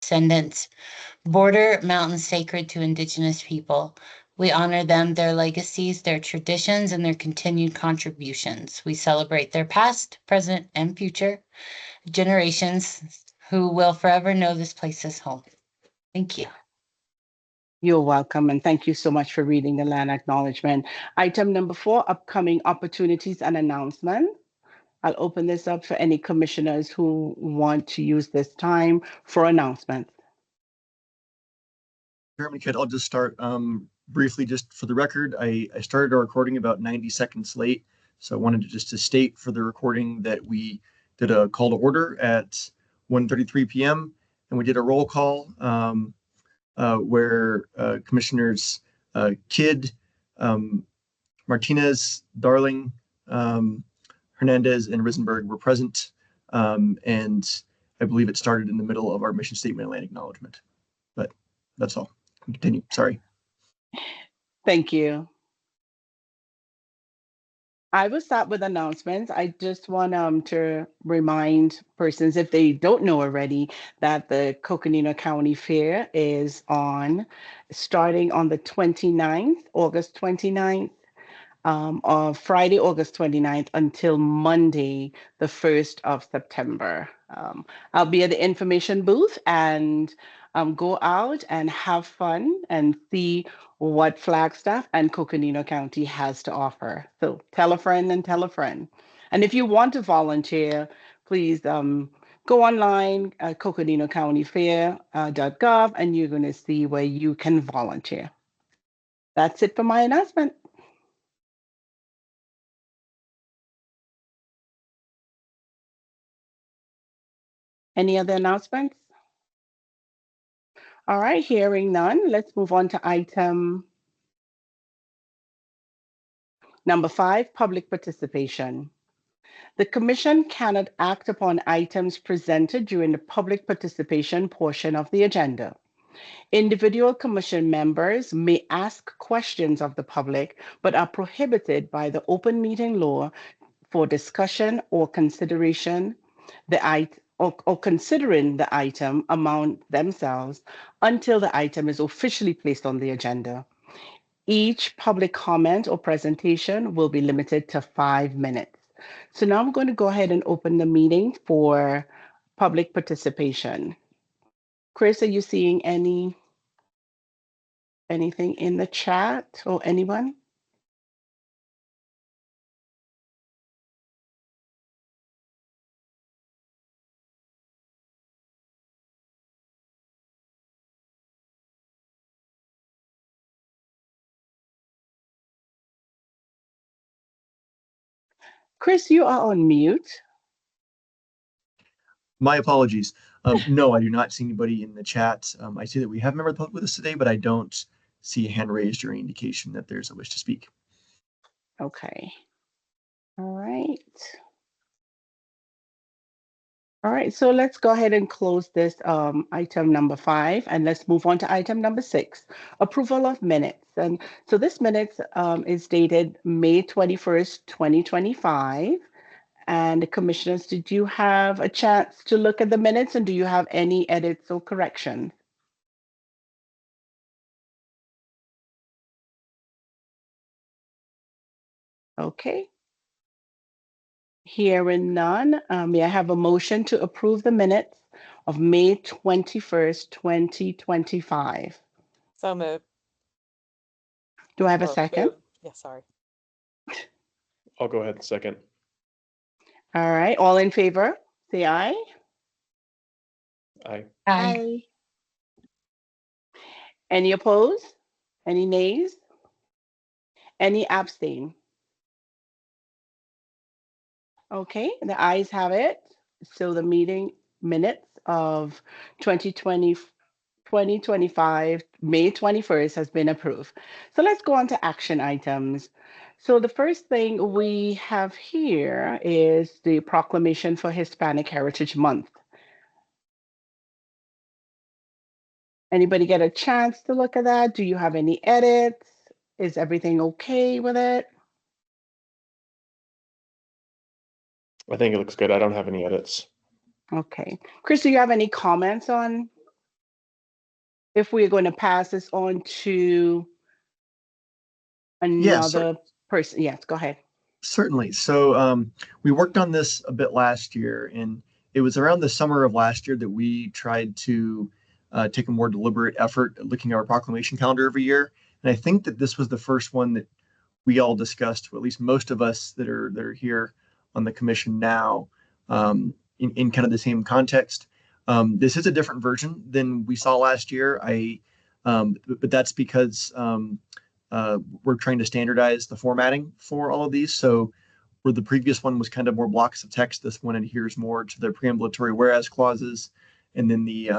descendants. Border mountains sacred to Indigenous people. We honor them, their legacies, their traditions, and their continued contributions. We celebrate their past, present, and future generations who will forever know this place as home. Thank you. You're welcome, and thank you so much for reading the land acknowledgement. Item number 4, upcoming opportunities and announcements. I'll open this up for any commissioners who want to use this time for announcements. Chairman Kidd, I'll just start briefly, just for the record. I started our recording about 90 seconds late, so I wanted to state for the recording that we did a call to order at 1:33 p.m. and we did a roll call where Commissioners Kidd, Martinez, Darling, Hernandez, and Risenberg were present, and I believe it started in the middle of our mission statement and land acknowledgement. But that's all. Continue. Sorry. Thank you. I will start with announcements. I just want to remind persons, if they don't know already, that the Coconino County Fair is starting on the 29th, August 29th, of Friday, August 29th until Monday, the 1st of September. I'll be at the information booth and go out and have fun and see what Flagstaff and Coconino County has to offer. So tell a friend and tell a friend. And if you want to volunteer, please go online at coconinocountyfair.gov and you're going to see where you can volunteer. That's it for my announcement. Any other announcements? All right, hearing none, let's move on to item number 5, public participation. The Commission cannot act upon items presented during the public participation portion of the agenda. Individual Commission members may ask questions of the public, but are prohibited by the open meeting law for discussion or consideration or considering the item among themselves until the item is officially placed on the agenda. Each public comment or presentation will be limited to 5 minutes. So now I'm going to go ahead and open the meeting for public participation. Chris, are you seeing anything in the chat or anyone? Chris, you are on mute. My apologies. No, I do not see anybody in the chat. I see that we have a member of the public with us today, but I don't see a hand raised or any indication that there's a wish to speak. Okay. All right. All right, so let's go ahead and close this item number 5, and let's move on to item number 6, approval of minutes. And so this minutes is dated May 21st, 2025. And commissioners, did you have a chance to look at the minutes, and do you have any edits or corrections? Okay. Hearing none, may I have a motion to approve the minutes of May 21st, 2025? So moved. Do I have a second? Yeah, sorry. I'll go ahead and second. All right, all in favor, say aye. Aye. Aye. Any opposed? Any nays? Any abstain? Okay, the ayes have it. So the meeting minutes of 2025, May 21st has been approved. So let's go on to action items. So the first thing we have here is the proclamation for Hispanic Heritage Month. Anybody get a chance to look at that? Do you have any edits? Is everything okay with it? I think it looks good. I don't have any edits. Okay. Chris, do you have any comments on if we're going to pass this on to Yeah, another person. Yes, go ahead. certainly. So we worked on this a bit last year, and it was around the summer of last year that we tried to take a more deliberate effort at looking at our proclamation calendar every year. And I think that this was the first one that we all discussed, or at least most of us that are here on the commission now, in kind of the same context. This is a different version than we saw last year. But that's because we're trying to standardize the formatting for all of these. So where the previous one was kind of more blocks of text, this one adheres more to the preambulatory whereas clauses, and then the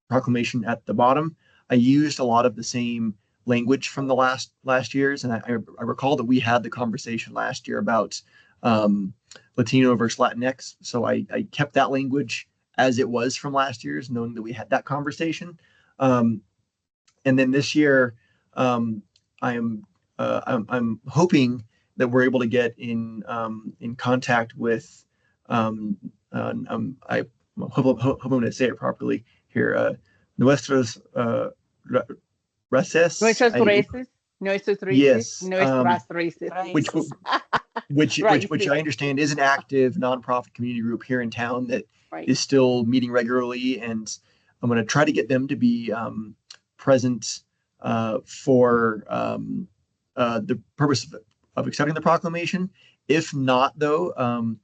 proclamation at the bottom. I used a lot of the same language from the last years, and I recall that we had the conversation last year about Latino versus Latinx. So I kept that language as it was from last year's, knowing that we had that conversation. And then this year, um, I'm hoping that we're able to get in contact with I hope I'm going to say it properly here. Nuestros races. Nuestros races, nuestros races, Yes. nuestras races. Which Raíces. which I understand is an active nonprofit community group here in town that Right. is still meeting regularly, and I'm going to try to get them to be present for the purpose of accepting the proclamation. If not, though,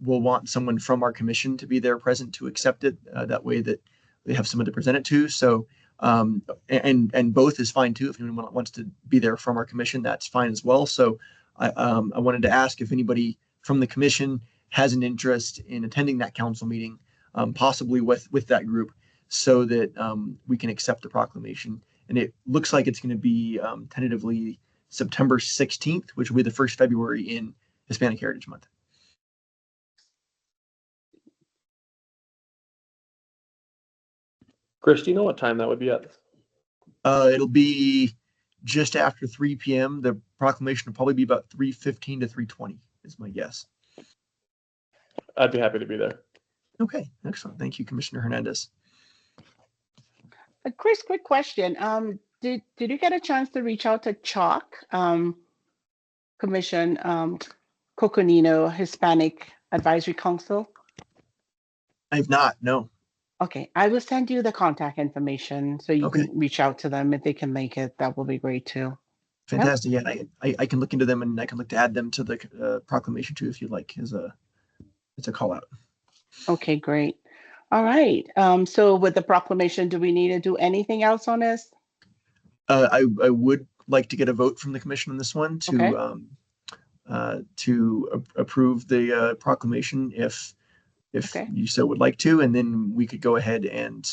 we'll want someone from our commission to be there present to accept it. That way that they have someone to present it to. So, and both is fine too. If anyone wants to be there from our commission, that's fine as well. So I wanted to ask if anybody from the commission has an interest in attending that council meeting, possibly with that group, so that we can accept the proclamation. And it looks like it's going to be tentatively September 16th, which will be the first February in Hispanic Heritage Month. Chris, do you know what time that would be at? It'll be just after 3 p.m. The proclamation will probably be about 3:15 to 3:20 is my guess. I'd be happy to be there. Okay, excellent. Thank you, Commissioner Hernandez. Chris, quick question. Did you get a chance to reach out to Chalk Commission, Coconino Hispanic Advisory Council? I have not, no. Okay, I will send you the contact information so you Okay. can reach out to them if they can make it. That will be great too. Fantastic. Yeah, I can look into them, and I can look to add them to the proclamation too, if you'd like, as a call out. Okay, great. All right. So with the proclamation, do we need to do anything else on this? I would like to get a vote from the commission on this one to approve the proclamation if Okay. you so would like to, and then we could go ahead and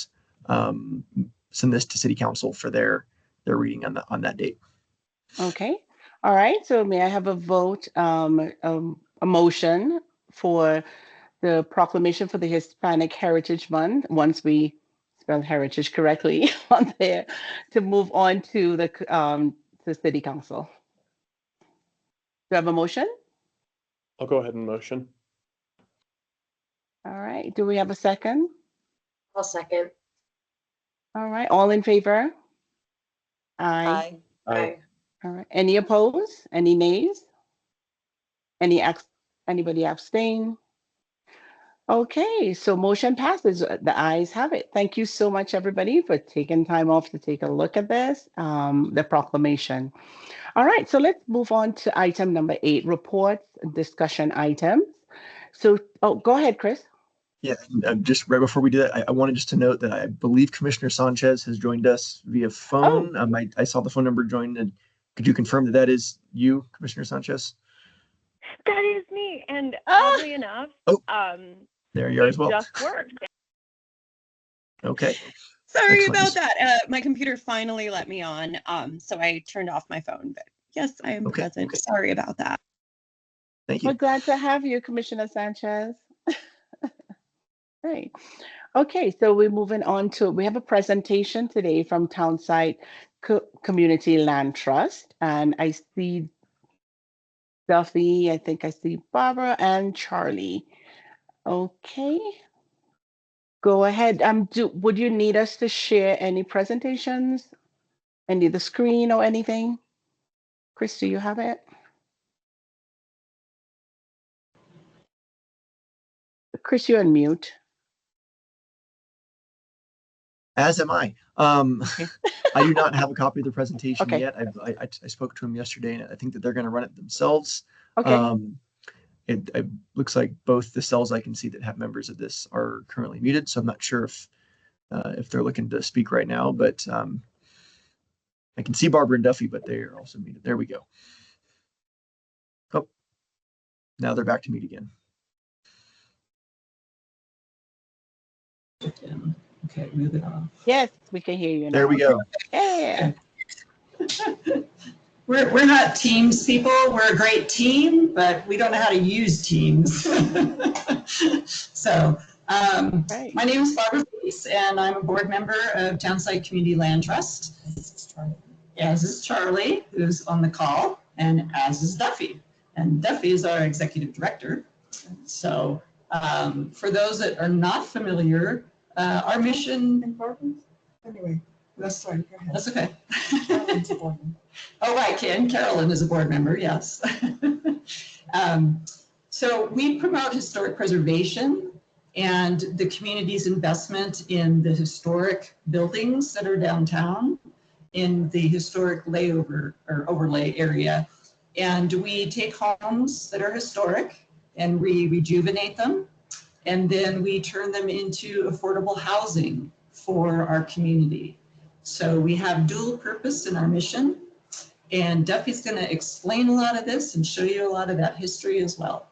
send this to City Council for their reading on that date. Okay. All right. So may I have a vote, a motion for the proclamation for the Hispanic Heritage Month, once we spell heritage correctly on there, to move on to the City Council. Do I have a motion? I'll go ahead and motion. All right. Do we have a second? I'll second. All right. All in favor? Aye. Aye. All right. Any opposed? Any nays? Anybody abstain? Okay, so motion passes. The ayes have it. Thank you so much, everybody, for taking time off to take a look at this, the proclamation. All right, so let's move on to item number 8, reports, discussion items. So, go ahead, Chris. Yeah, just right before we do that, I wanted just to note that I believe Commissioner Sanchez has joined us via phone. I saw the phone number join, and could you confirm that that is you, Commissioner Sanchez? That is me, and oddly enough, there you are as well. It just worked. Okay. Sorry Excellent. about that. My computer finally let me on, so I turned off my phone. But yes, I am present. Okay. Sorry about that. Thank you. We're glad to have you, Commissioner Sanchez. Great. Okay, so we're moving on to, we have a presentation today from Townside Community Land Trust, and I see Duffy, I think I see Barbara and Charlie. Okay. Go ahead. Would you need us to share any presentations? Any of the screen or anything? Chris, do you have it? Chris, you're on mute. As am I. I do not have a copy of the presentation Okay. yet. I spoke to them yesterday, and I think that they're going to run it themselves. Okay. It looks like both the cells I can see that have members of this are currently muted, so I'm not sure if they're looking to speak right now, but I can see Barbara and Duffy, but they are also muted. There we go. Oh, now they're back to mute again. Okay, move it on. Yes, we can hear you now. There we go. Yeah. We're not Teams people. We're a great team, but we don't know how to use Teams. So, Right. my name is Barbara Fleece, and I'm a board member of Townside Community Land Trust. As is Charlie, who's on the call, and as is Duffy. And Duffy is our executive director. So, for those that are not familiar, our mission. Anyway, that's fine. Go ahead. That's okay. Carolyn's a board member. Oh, right, Carolyn is a board member, yes. So we promote historic preservation and the community's investment in the historic buildings that are downtown in the historic layover or overlay area. And we take homes that are historic and we rejuvenate them. And then we turn them into affordable housing for our community. So we have dual purpose in our mission. And Duffy's going to explain a lot of this and show you a lot of that history as well.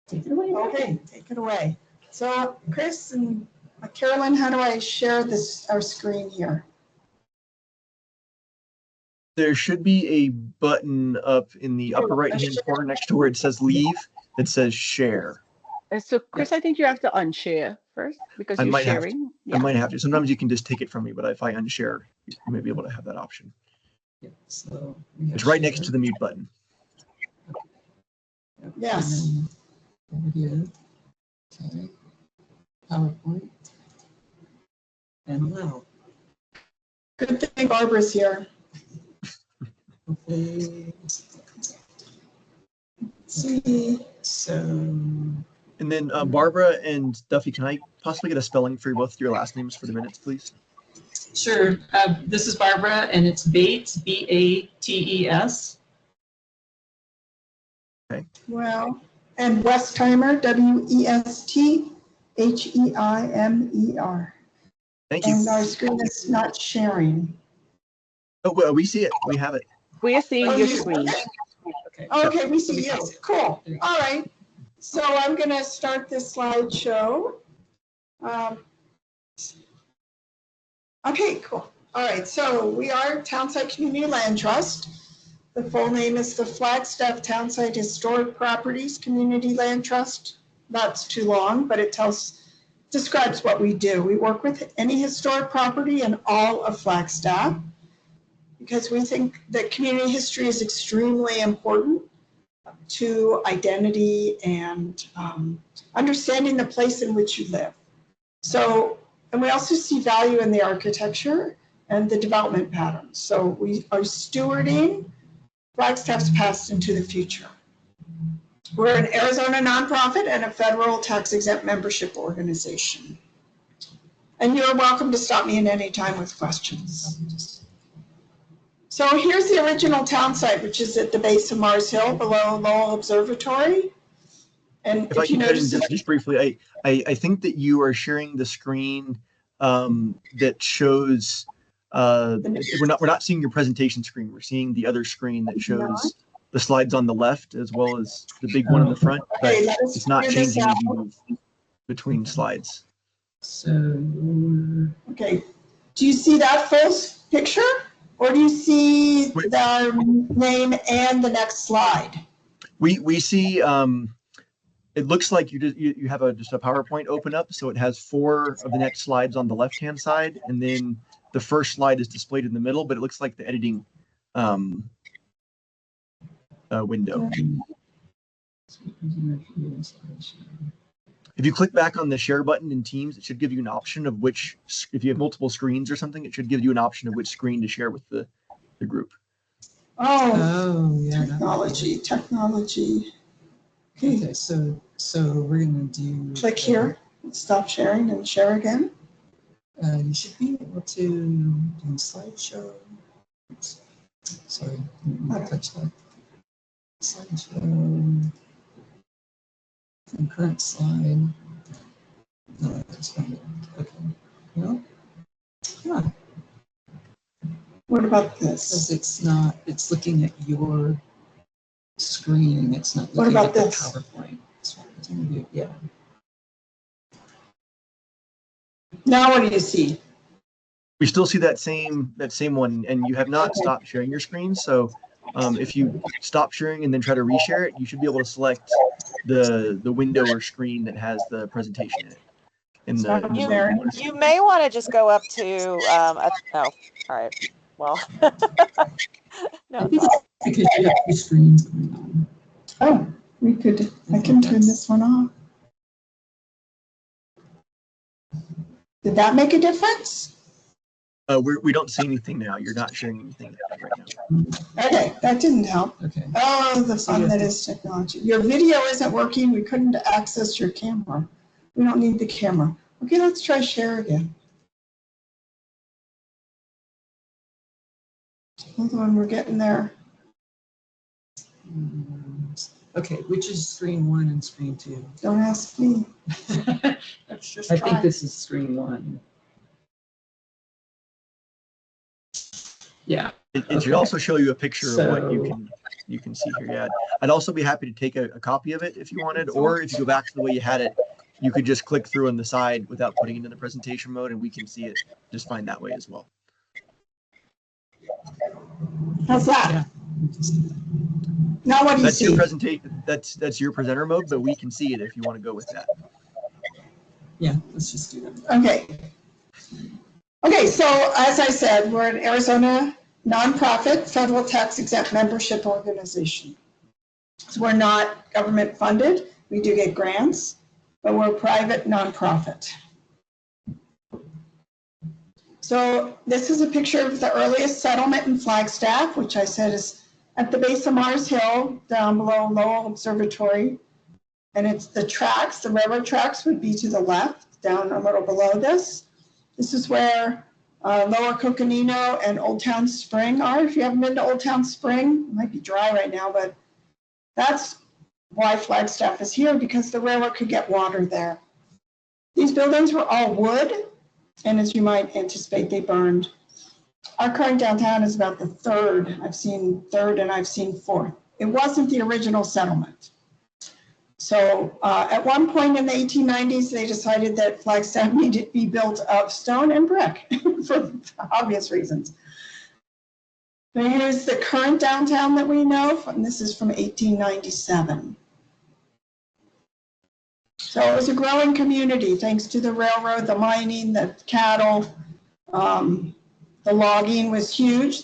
Take it away. Okay, take it away. So Chris and Carolyn, how do I share our screen here? There should be a button up in the upper right-hand corner next to where it says leave that says share. And so, Chris, I think you have to unshare first because I you're might have to. sharing. I might have to. Sometimes you can just take it from me, but if I unshare, you may be able to have that option. Yeah, so It's right next to the mute button. Yes. Over here. Okay. PowerPoint. And allow. Good thing Barbara's here. Hopefully. See. So. And then Barbara and Duffy, can I possibly get a spelling for both your last names for the minutes, please? Sure. This is Barbara, and it's Bates, Bates. Okay. Well, and Westheimer, Westheimer. Thank you. And our screen is not sharing. Oh, well, we see it. We have it. We are seeing Oh, your you- screen. Okay. Okay, we see you. Cool. All right. So I'm going to start this slideshow. Okay, cool. All right, so we are Townside Community Land Trust. The full name is the Flagstaff Townside Historic Properties Community Land Trust. That's too long, but it describes what we do. We work with any historic property in all of Flagstaff because we think that community history is extremely important to identity and understanding the place in which you live. So, and we also see value in the architecture and the development patterns. So we are stewarding Flagstaff's past into the future. We're an Arizona nonprofit and a federal tax-exempt membership organization. And you're welcome to stop me at any time with questions. So here's the original town site, which is at the base of Mars Hill below Lowell Observatory. And If I if you can cut in notice, just briefly, I think that you are sharing the screen that shows we're not seeing your presentation screen. We're seeing the other screen that shows the slides on the left as well as the big one in the front, but Okay, let us it's not figure this changing out. as you move between slides. So. okay, do you see that full picture? Or do you see Wait. the name and the next slide? We see it looks like you have just a PowerPoint open up, so it has 4 of the next slides on the left hand side, and then the first slide is displayed in the middle, but it looks like the editing window. If you click back on the share button in Teams, it should give you an option of which, if you have multiple screens or something, it should give you an option of which screen to share with the group. Oh, Yeah. technology. Okay, Okay, so we're gonna do. click here, stop sharing and share again. You should be able to do slideshow. Sorry, let me touch that. Slideshow. And current slide. No, that's not it. Okay. No. Yeah, What about because this? it's looking at your screen. It's not What looking about at the this? PowerPoint. So it's gonna be, yeah. Now what do you see? We still see that same one, and you have not Okay. stopped sharing your screen. So if you stop sharing and then try to reshare it, you should be able to select the window or screen that has the presentation in it. In the sharing. You may want to just go up to, oh, all right, well. No, I think it's because you have two screens going on. Oh, I can turn this one off. Did that make a difference? we don't see anything now. You're not sharing anything right now. Okay, that didn't help. Okay. Oh, the fun that is technology. Your video isn't working. We couldn't access your camera. We don't need the camera. Okay, let's try share again. Hold on, we're getting there. Okay, which is screen 1 and screen 2? Don't ask me. Let's just I try. think this is screen 1. Yeah. It should also show you a picture of what So- you can see here. Yeah, I'd also be happy to take a copy of it if you wanted, or if you go back to the way you had it, you could just click through on the side without putting it in the presentation mode, and we can see it just fine that way as well. How's that? Yeah. Now what do you That's your see? presentation. That's your presenter mode, but we can see it if you want to go with that. Yeah, let's just do that. Okay. Okay, so as I said, we're an Arizona nonprofit, federal tax exempt membership organization. So we're not government funded. We do get grants, but we're a private nonprofit. So this is a picture of the earliest settlement in Flagstaff, which I said is at the base of Mars Hill, down below Lowell Observatory. And it's the tracks, the railroad tracks would be to the left, down a little below this. This is where Lower Coconino and Old Town Spring are. If you haven't been to Old Town Spring, it might be dry right now, but that's why Flagstaff is here, because the railroad could get water there. These buildings were all wood, and as you might anticipate, they burned. Our current downtown is about the third. I've seen third and I've seen fourth. It wasn't the original settlement. So at one point in the 1890s, they decided that Flagstaff needed to be built of stone and brick for obvious reasons. But here's the current downtown that we know, and this is from 1897. So it was a growing community thanks to the railroad, the mining, the cattle, the logging was huge.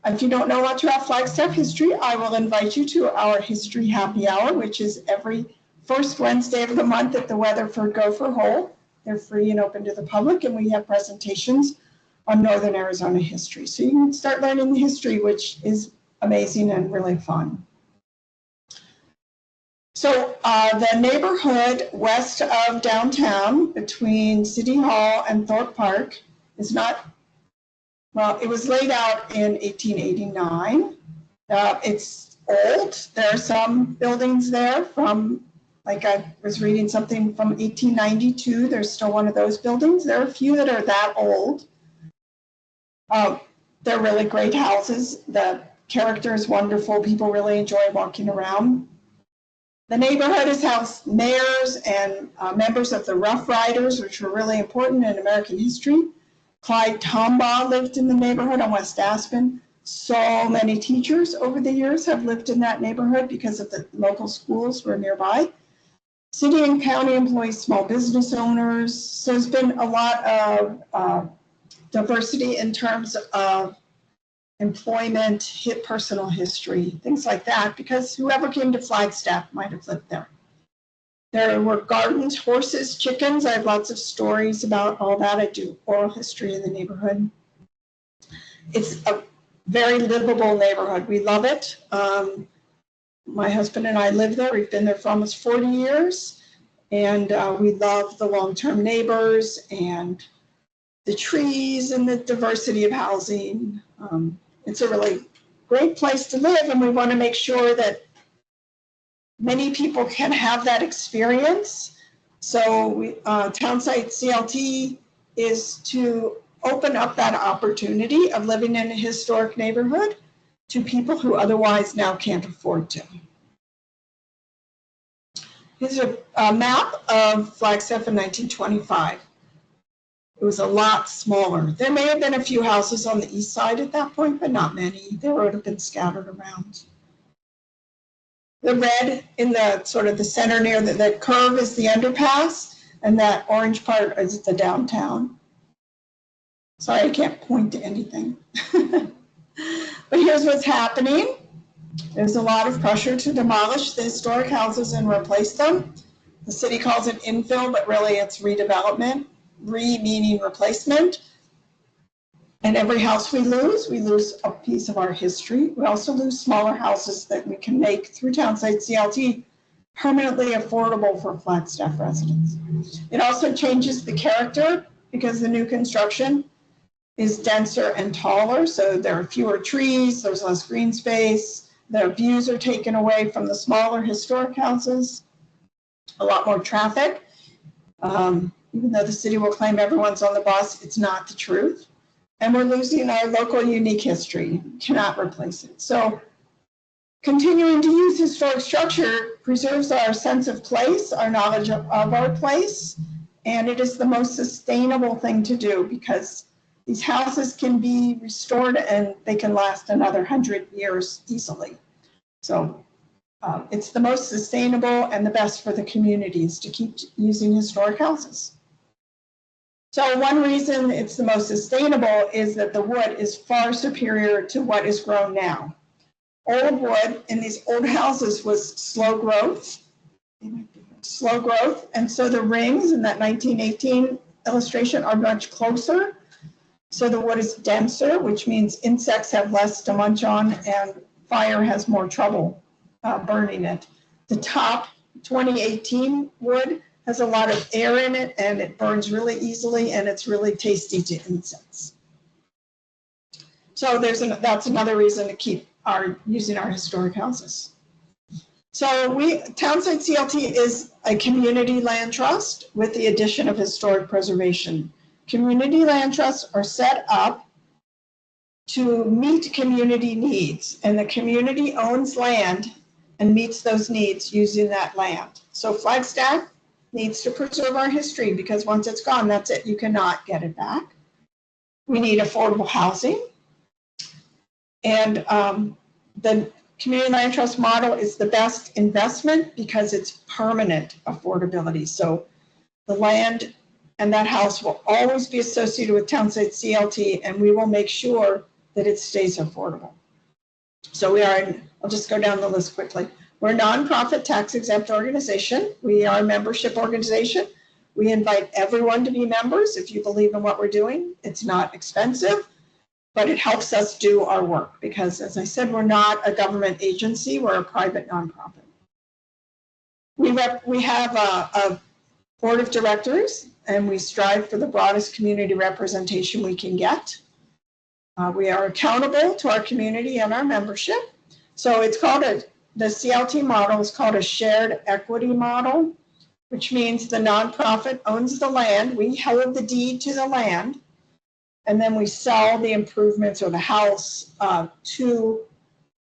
If you don't know much about Flagstaff history, I will invite you to our History Happy Hour, which is every first Wednesday of the month at the Weatherford Gopher Hole. They're free and open to the public, and we have presentations on Northern Arizona history. So you can start learning the history, which is amazing and really fun. So the neighborhood west of downtown between City Hall and Thorpe Park is not, well, it was laid out in 1889. It's old. There are some buildings there from, like I was reading something from 1892. There's still one of those buildings. There are a few that are that old. They're really great houses. The character is wonderful. People really enjoy walking around. The neighborhood has housed mayors and members of the Rough Riders, which were really important in American history. Clyde Tombaugh lived in the neighborhood on West Aspen. So many teachers over the years have lived in that neighborhood because of the local schools were nearby. City and county employs small business owners. So there's been a lot of diversity in terms of employment, personal history, things like that, because whoever came to Flagstaff might have lived there. There were gardens, horses, chickens. I have lots of stories about all that. I do oral history in the neighborhood. It's a very livable neighborhood. We love it. My husband and I live there. We've been there for almost 40 years. And we love the long-term neighbors and the trees and the diversity of housing. It's a really great place to live, and we want to make sure that many people can have that experience. So Townsite CLT is to open up that opportunity of living in a historic neighborhood to people who otherwise now can't afford to. Here's a map of Flagstaff in 1925. It was a lot smaller. There may have been a few houses on the east side at that point, but not many. They would have been scattered around. The red in the sort of the center near the curve is the underpass, and that orange part is the downtown. Sorry, I can't point to anything. But here's what's happening. There's a lot of pressure to demolish the historic houses and replace them. The city calls it infill, but really it's redevelopment. Meaning replacement. And every house we lose a piece of our history. We also lose smaller houses that we can make through Townsite CLT permanently affordable for Flagstaff residents. It also changes the character because the new construction is denser and taller, so there are fewer trees, there's less green space, the views are taken away from the smaller historic houses, a lot more traffic. Even though the city will claim everyone's on the bus, it's not the truth. And we're losing our local unique history, cannot replace it. So continuing to use historic structure preserves our sense of place, our knowledge of our place, and it is the most sustainable thing to do because these houses can be restored and they can last another 100 years easily. So it's the most sustainable and the best for the communities to keep using historic houses. So one reason it's the most sustainable is that the wood is far superior to what is grown now. Old wood in these old houses was slow growth, and so the rings in that 1918 illustration are much closer. So the wood is denser, which means insects have less to munch on and fire has more trouble burning it. The top 2018 wood has a lot of air in it and it burns really easily and it's really tasty to insects. So that's another reason to keep using our historic houses. So Townsite CLT is a community land trust with the addition of historic preservation. Community land trusts are set up to meet community needs, and the community owns land and meets those needs using that land. So Flagstaff needs to preserve our history because once it's gone, that's it. You cannot get it back. We need affordable housing. And the community land trust model is the best investment because it's permanent affordability. So the land and that house will always be associated with Townsite CLT, and we will make sure that it stays affordable. So I'll just go down the list quickly. We're a nonprofit tax exempt organization. We are a membership organization. We invite everyone to be members if you believe in what we're doing. It's not expensive, but it helps us do our work because, as I said, we're not a government agency. We're a private nonprofit. We have a board of directors, and we strive for the broadest community representation we can get. We are accountable to our community and our membership. So it's called the CLT model is called a shared equity model, which means the nonprofit owns the land. We hold the deed to the land, and then we sell the improvements or the house to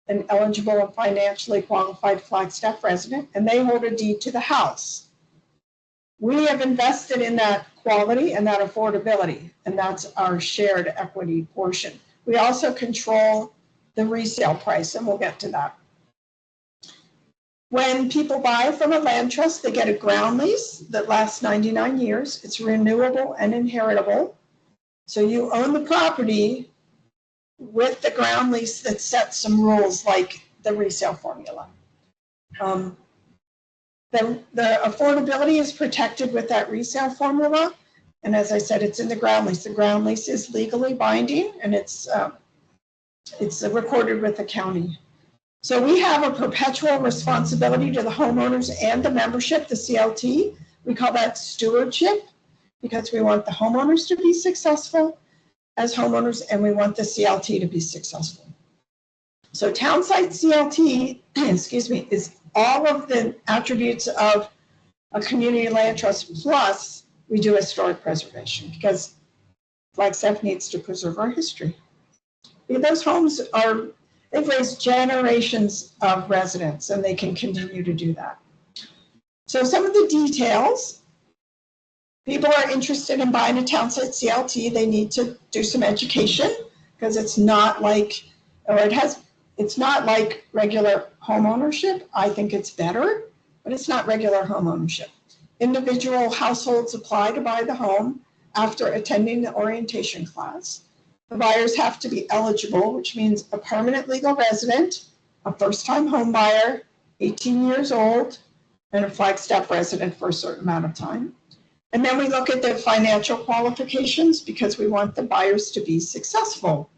an eligible and financially qualified Flagstaff resident, and they hold a deed to the house. We have invested in that quality and that affordability, and that's our shared equity portion. We also control the resale price, and we'll get to that. When people buy from a land trust, they get a ground lease that lasts 99 years. It's renewable and inheritable. So you own the property with the ground lease that sets some rules like the resale formula. The affordability is protected with that resale formula. And as I said, it's in the ground lease. The ground lease is legally binding, and it's recorded with the county. So we have a perpetual responsibility to the homeowners and the membership, the CLT. We call that stewardship, because we want the homeowners to be successful as homeowners, and we want the CLT to be successful. So Townsite CLT, excuse me, is all of the attributes of a community land trust, plus we do historic preservation, because Flagstaff needs to preserve our history. Those homes they've raised generations of residents, and they can continue to do that. So some of the details: people are interested in buying a Townsite CLT, they need to do some education, because it's not like, it's not like regular home ownership. I think it's better, but it's not regular home ownership. Individual households apply to buy the home after attending the orientation class. The buyers have to be eligible, which means a permanent legal resident, a first-time home buyer, 18 years old, and a Flagstaff resident for a certain amount of time. And then we look at the financial qualifications, because we want the buyers to be successful.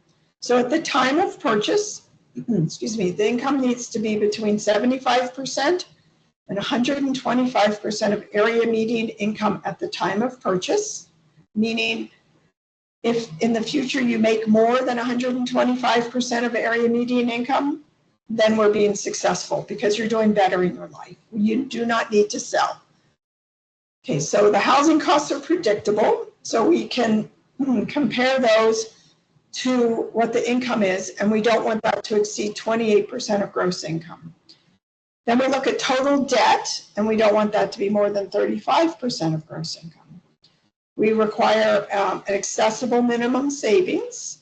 So at the time of purchase, excuse me, the income needs to be between 75% and 125% of area median income at the time of purchase, meaning if in the future you make more than 125% of area median income, then we're being successful, because you're doing better in your life. You do not need to sell. Okay, so the housing costs are predictable, so we can compare those to what the income is, and we don't want that to exceed 28% of gross income. Then we look at total debt, and we don't want that to be more than 35% of gross income. We require an accessible minimum savings.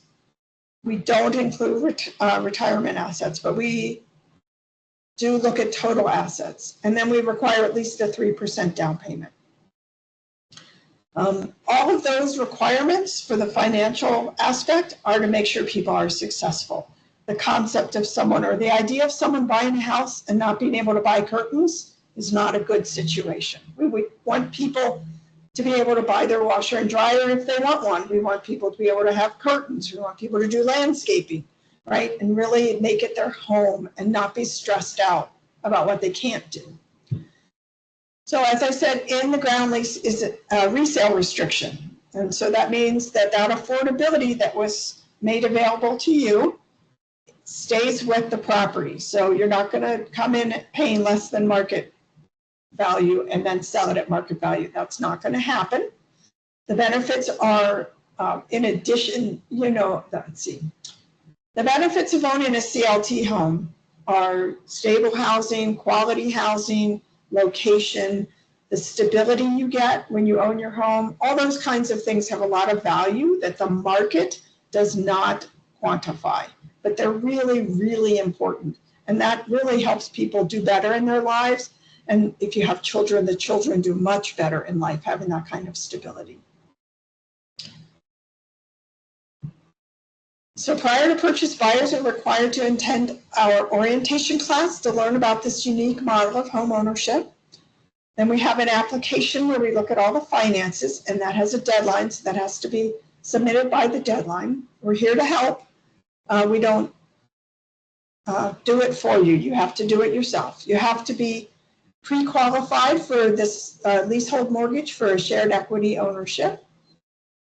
We don't include retirement assets, but we do look at total assets. And then we require at least a 3% down payment. All of those requirements for the financial aspect are to make sure people are successful. The concept of someone, or the idea of someone buying a house and not being able to buy curtains, is not a good situation. We want people to be able to buy their washer and dryer if they want one. We want people to be able to have curtains. We want people to do landscaping, right? And really make it their home and not be stressed out about what they can't do. So as I said, in the ground lease is a resale restriction. And so that means that that affordability that was made available to you stays with the property. So you're not going to come in paying less than market value and then sell it at market value. That's not going to happen. The benefits are, in addition, let's see. The benefits of owning a CLT home are stable housing, quality housing, location, the stability you get when you own your home. All those kinds of things have a lot of value that the market does not quantify, but they're really, really important. And that really helps people do better in their lives. And if you have children, the children do much better in life having that kind of stability. So prior to purchase, buyers are required to attend our orientation class to learn about this unique model of home ownership. Then we have an application where we look at all the finances, and that has a deadline, so that has to be submitted by the deadline. We're here to help. We don't do it for you. You have to do it yourself. You have to be pre-qualified for this leasehold mortgage for a shared equity ownership.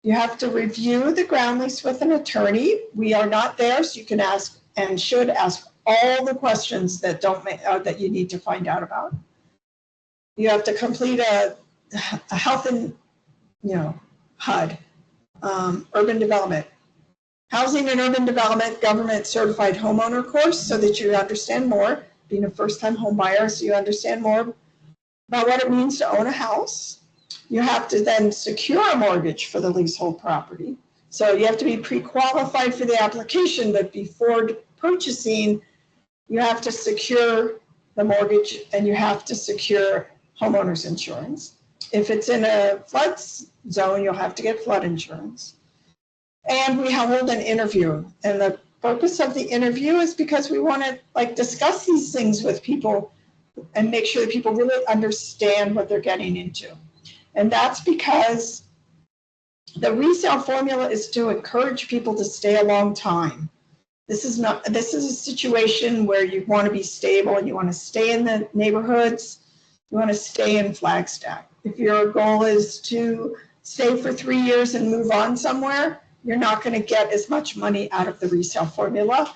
You have to review the ground lease with an attorney. We are not there, so you can ask and should ask all the questions that that you need to find out about. You have to complete a health and HUD, urban development, housing and urban development government certified homeowner course, so that you understand more. Being a first-time home buyer, so you understand more about what it means to own a house. You have to then secure a mortgage for the leasehold property. So you have to be pre-qualified for the application, but before purchasing, you have to secure the mortgage and you have to secure homeowner's insurance. If it's in a flood zone, you'll have to get flood insurance. And we hold an interview. And the purpose of the interview is because we want to discuss these things with people and make sure that people really understand what they're getting into. And that's because the resale formula is to encourage people to stay a long time. This is a situation where you want to be stable and you want to stay in the neighborhoods. You want to stay in Flagstaff. If your goal is to stay for 3 years and move on somewhere, you're not going to get as much money out of the resale formula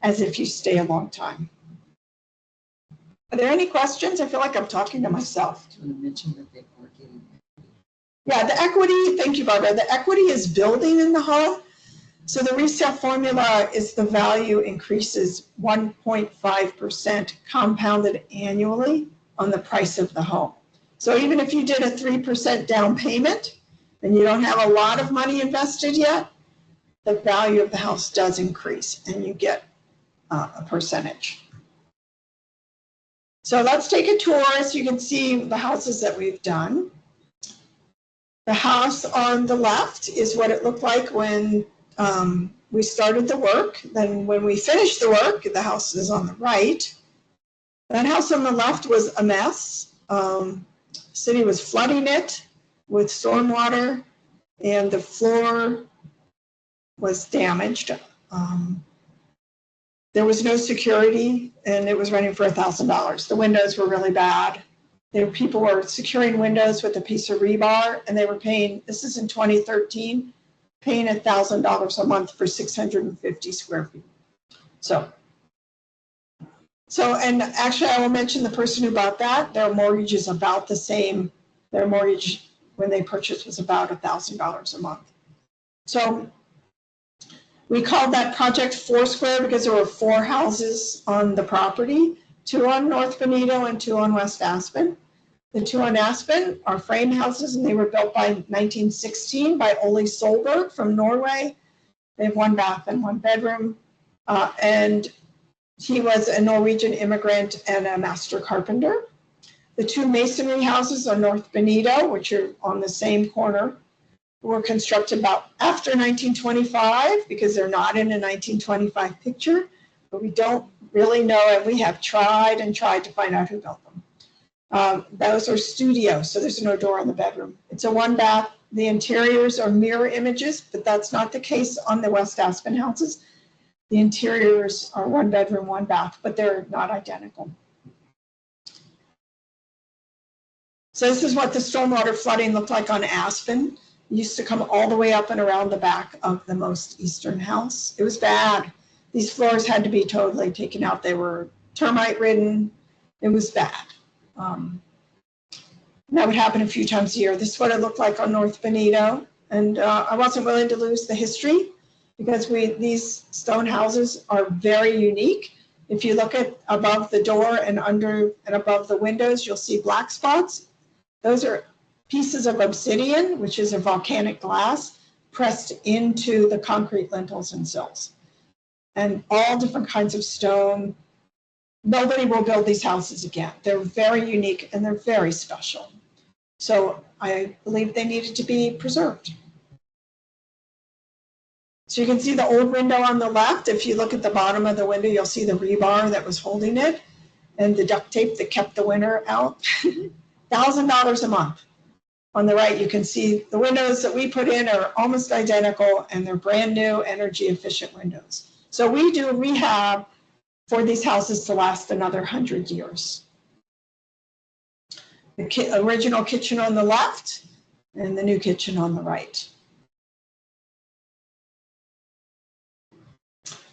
as if you stay a long time. Are there any questions? I feel like I'm talking to myself. Do you want to mention that they are getting? Yeah, the equity, thank you, Barbara. The equity is building in the home. So the resale formula is the value increases 1.5% compounded annually on the price of the home. So even if you did a 3% down payment and you don't have a lot of money invested yet, the value of the house does increase and you get a percentage. So let's take a tour so you can see the houses that we've done. The house on the left is what it looked like when we started the work. Then when we finished the work, the house is on the right. That house on the left was a mess. City was flooding it with stormwater and the floor was damaged. There was no security and it was running for $1,000. The windows were really bad. People were securing windows with a piece of rebar and they were paying, this is in 2013, paying $1,000 a month for 650 square feet. So, and actually I will mention the person who bought that, their mortgage is about the same. Their mortgage when they purchased was about $1,000 a month. So we called that project Foursquare because there were 4 houses on the property, 2 on North Bonito and 2 on West Aspen. The 2 on Aspen are frame houses and they were built by 1916 by Ole Solberg from Norway. They have 1 bath and 1 bedroom. And he was a Norwegian immigrant and a master carpenter. The 2 masonry houses on North Bonito, which are on the same corner, were constructed about after 1925 because they're not in a 1925 picture, but we don't really know, and we have tried to find out who built them. Those are studios, so there's no door on the bedroom. It's a 1 bath. The interiors are mirror images, but that's not the case on the West Aspen houses. The interiors are 1 bedroom, 1 bath, but they're not identical. So this is what the stormwater flooding looked like on Aspen. It used to come all the way up and around the back of the most eastern house. It was bad. These floors had to be totally taken out. They were termite ridden. It was bad. That would happen a few times a year. This is what it looked like on North Bonito. And I wasn't willing to lose the history because these stone houses are very unique. If you look at above the door and under and above the windows, you'll see black spots. Those are pieces of obsidian, which is a volcanic glass, pressed into the concrete lintels and sills. And all different kinds of stone. Nobody will build these houses again. They're very unique and they're very special. So I believe they needed to be preserved. So you can see the old window on the left. If you look at the bottom of the window, you'll see the rebar that was holding it and the duct tape that kept the winter out. $1,000 a month. On the right, you can see the windows that we put in are almost identical and they're brand new energy efficient windows. So we do rehab for these houses to last another 100 years. The original kitchen on the left and the new kitchen on the right.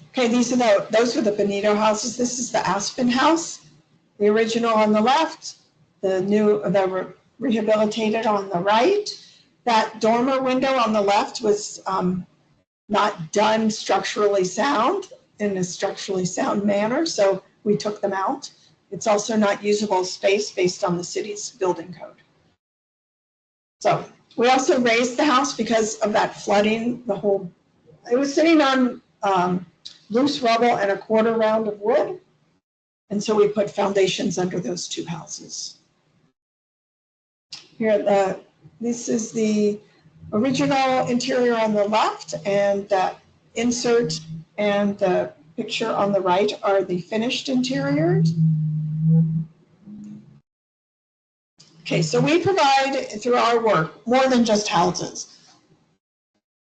Okay, those were the Bonito houses. This is the Aspen house. The original on the left, the rehabilitated on the right. That dormer window on the left was not done structurally sound in a structurally sound manner, so we took them out. It's also not usable space based on the city's building code. So we also raised the house because of that flooding. It was sitting on loose rubble and a quarter round of wood, and so we put foundations under those 2 houses. Here, this is the original interior on the left, and that insert and the picture on the right are the finished interiors. Okay, so we provide through our work more than just houses.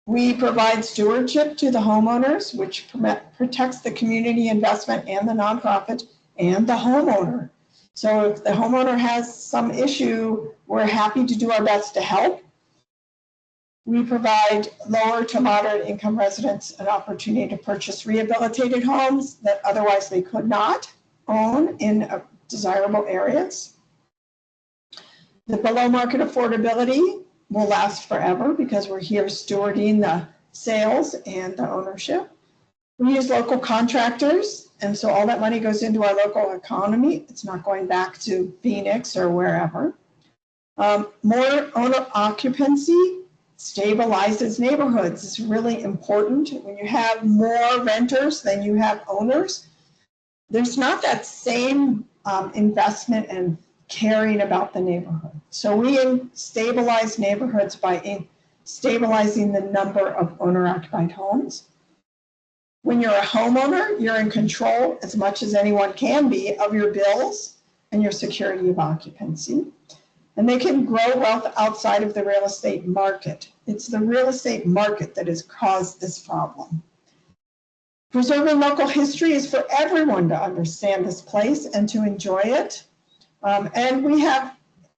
We provide stewardship to the homeowners, which protects the community investment and the nonprofit and the homeowner. So if the homeowner has some issue, we're happy to do our best to help. We provide lower to moderate income residents an opportunity to purchase rehabilitated homes that otherwise they could not own in desirable areas. The below market affordability will last forever because we're here stewarding the sales and the ownership. We use local contractors, and so all that money goes into our local economy. It's not going back to Phoenix or wherever. More owner occupancy stabilizes neighborhoods. It's really important. When you have more renters than you have owners, there's not that same investment and caring about the neighborhood. So we stabilize neighborhoods by stabilizing the number of owner-occupied homes. When you're a homeowner, you're in control as much as anyone can be of your bills and your security of occupancy. And they can grow wealth outside of the real estate market. It's the real estate market that has caused this problem. Preserving local history is for everyone to understand this place and to enjoy it. And we have,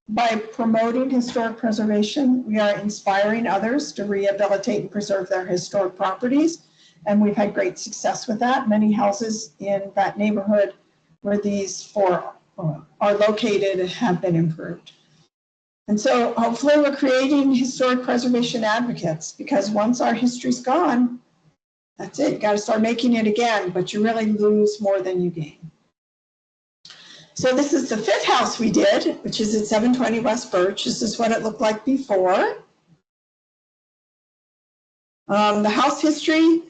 by promoting historic preservation, we are inspiring others to rehabilitate and preserve their historic properties. And we've had great success with that. Many houses in that neighborhood where these four are located have been improved. And so hopefully we're creating historic preservation advocates, because once our history's gone, that's it. You got to start making it again, but you really lose more than you gain. So this is the fifth house we did, which is at 720 West Birch. This is what it looked like before. The house history,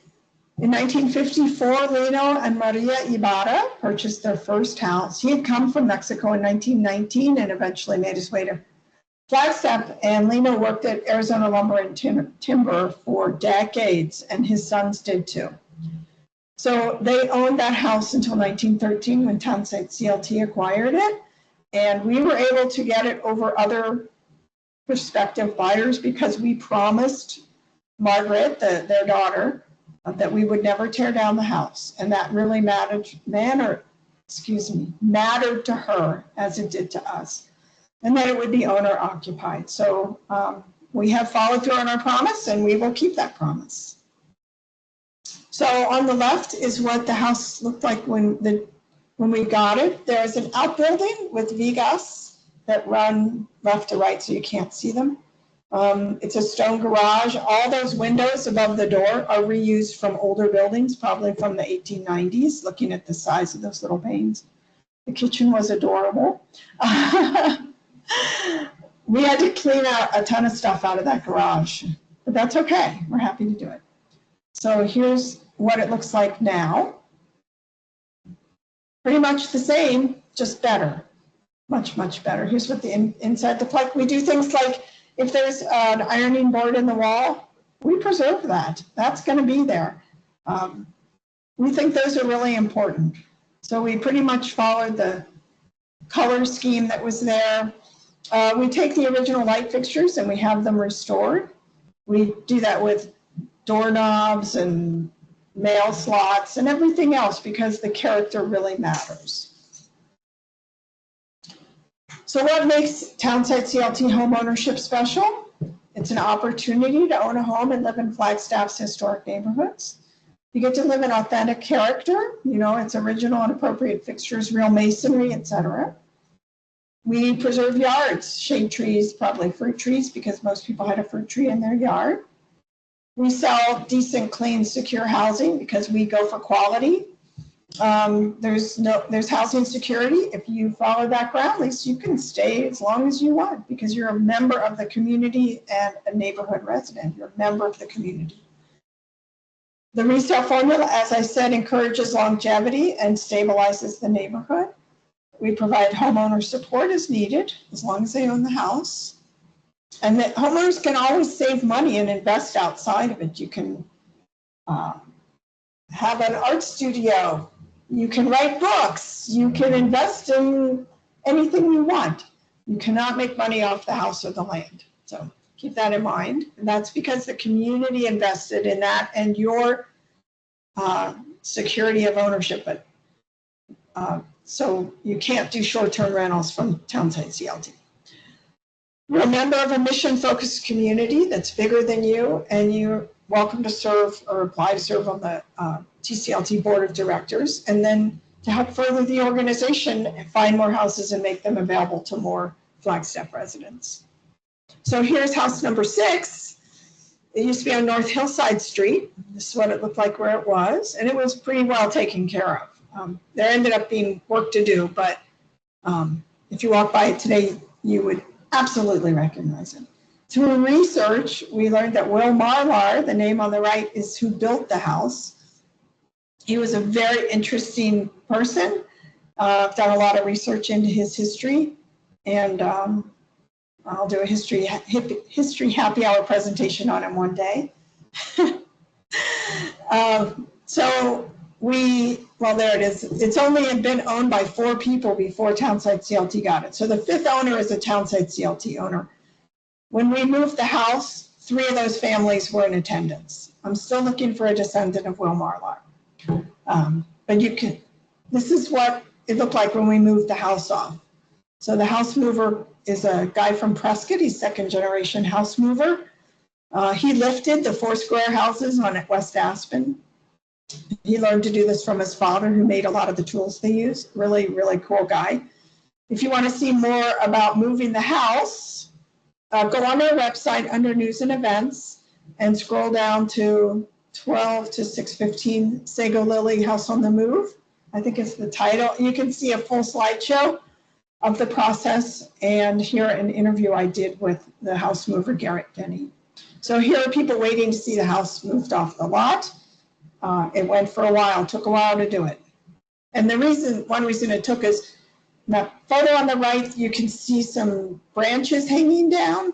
in 1954, Lino and Maria Ibarra purchased their first house. He had come from Mexico in 1919 and eventually made his way to Flagstaff, and Lino worked at Arizona Lumber and Timber for decades, and his sons did too. So they owned that house until 1913 when Townsite CLT acquired it, and we were able to get it over other prospective buyers because we promised Margaret, their daughter, that we would never tear down the house, and that really mattered to her as it did to us. And that it would be owner occupied. So we have followed through on our promise, and we will keep that promise. So on the left is what the house looked like when we got it. There's an outbuilding with vigas that run left to right so you can't see them. It's a stone garage. All those windows above the door are reused from older buildings, probably from the 1890s, looking at the size of those little panes. The kitchen was adorable. We had to clean out a ton of stuff out of that garage, but that's okay. We're happy to do it. So here's what it looks like now. Pretty much the same, just better. Much, much better. Here's what the inside looks like. We do things like if there's an ironing board in the wall, we preserve that. That's going to be there. We think those are really important. So we pretty much followed the color scheme that was there. We take the original light fixtures and we have them restored. We do that with doorknobs and mail slots and everything else because the character really matters. So what makes Townsite CLT home ownership special? It's an opportunity to own a home and live in Flagstaff's historic neighborhoods. You get to live in authentic character, it's original and appropriate fixtures, real masonry, etc. We preserve yards, shade trees, probably fruit trees, because most people had a fruit tree in their yard. We sell decent, clean, secure housing because we go for quality. There's housing security. If you follow that ground lease, you can stay as long as you want because you're a member of the community and a neighborhood resident. You're a member of the community. The resale formula, as I said, encourages longevity and stabilizes the neighborhood. We provide homeowner support as needed, as long as they own the house. And that homeowners can always save money and invest outside of it. You can have an art studio. You can write books. You can invest in anything you want. You cannot make money off the house or the land. So keep that in mind. And that's because the community invested in that and your security of ownership. But so you can't do short-term rentals from Townsite CLT. We're a member of a mission-focused community that's bigger than you, and you're welcome to serve or apply to serve on the TCLT Board of Directors, and then to help further the organization, find more houses and make them available to more Flagstaff residents. So here's house number 6. It used to be on North Hillside Street. This is what it looked like where it was, and it was pretty well taken care of. There ended up being work to do, but if you walk by it today, you would absolutely recognize it. Through research, we learned that Will Marlar, the name on the right, is who built the house. He was a very interesting person. I've done a lot of research into his history, and I'll do a history happy hour presentation on him one day. Well, there it is. It's only been owned by 4 people before Townsite CLT got it. So the 5th owner is a Townsite CLT owner. When we moved the house, 3 of those families were in attendance. I'm still looking for a descendant of Will Marlar. But this is what it looked like when we moved the house off. So the house mover is a guy from Prescott. He's 2nd generation house mover. He lifted the 4 square houses on West Aspen. He learned to do this from his father, who made a lot of the tools they use. Really, really cool guy. If you want to see more about moving the house, go on our website under news and events and scroll down to 12 to 615 Sago Lily House on the Move. I think it's the title. You can see a full slideshow of the process and hear an interview I did with the house mover, Garrett Denny. So here are people waiting to see the house moved off the lot. It went for a while, took a while to do it. And one reason it took is, the photo on the right, you can see some branches hanging down.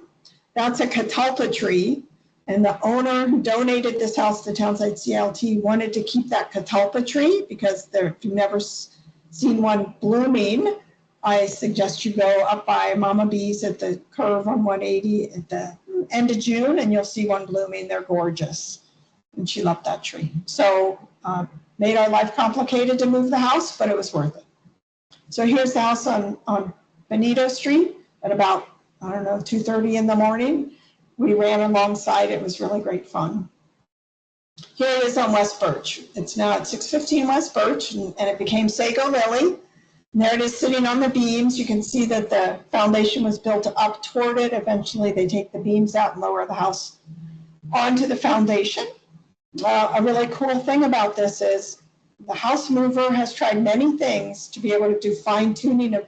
That's a catalpa tree. And the owner who donated this house to Townsite CLT wanted to keep that catalpa tree because if you've never seen one blooming, I suggest you go up by Mama B's at the curve on 180 at the end of June, and you'll see one blooming. They're gorgeous. And she loved that tree. So made our life complicated to move the house, but it was worth it. So here's the house on Benito Street at about, 2:30 in the morning. We ran alongside. It was really great fun. Here it is on West Birch. It's now at 615 West Birch, and it became Sago Lily. And there it is sitting on the beams. You can see that the foundation was built up toward it. Eventually, they take the beams out and lower the house onto the foundation. A really cool thing about this is the house mover has tried many things to be able to do fine-tuning of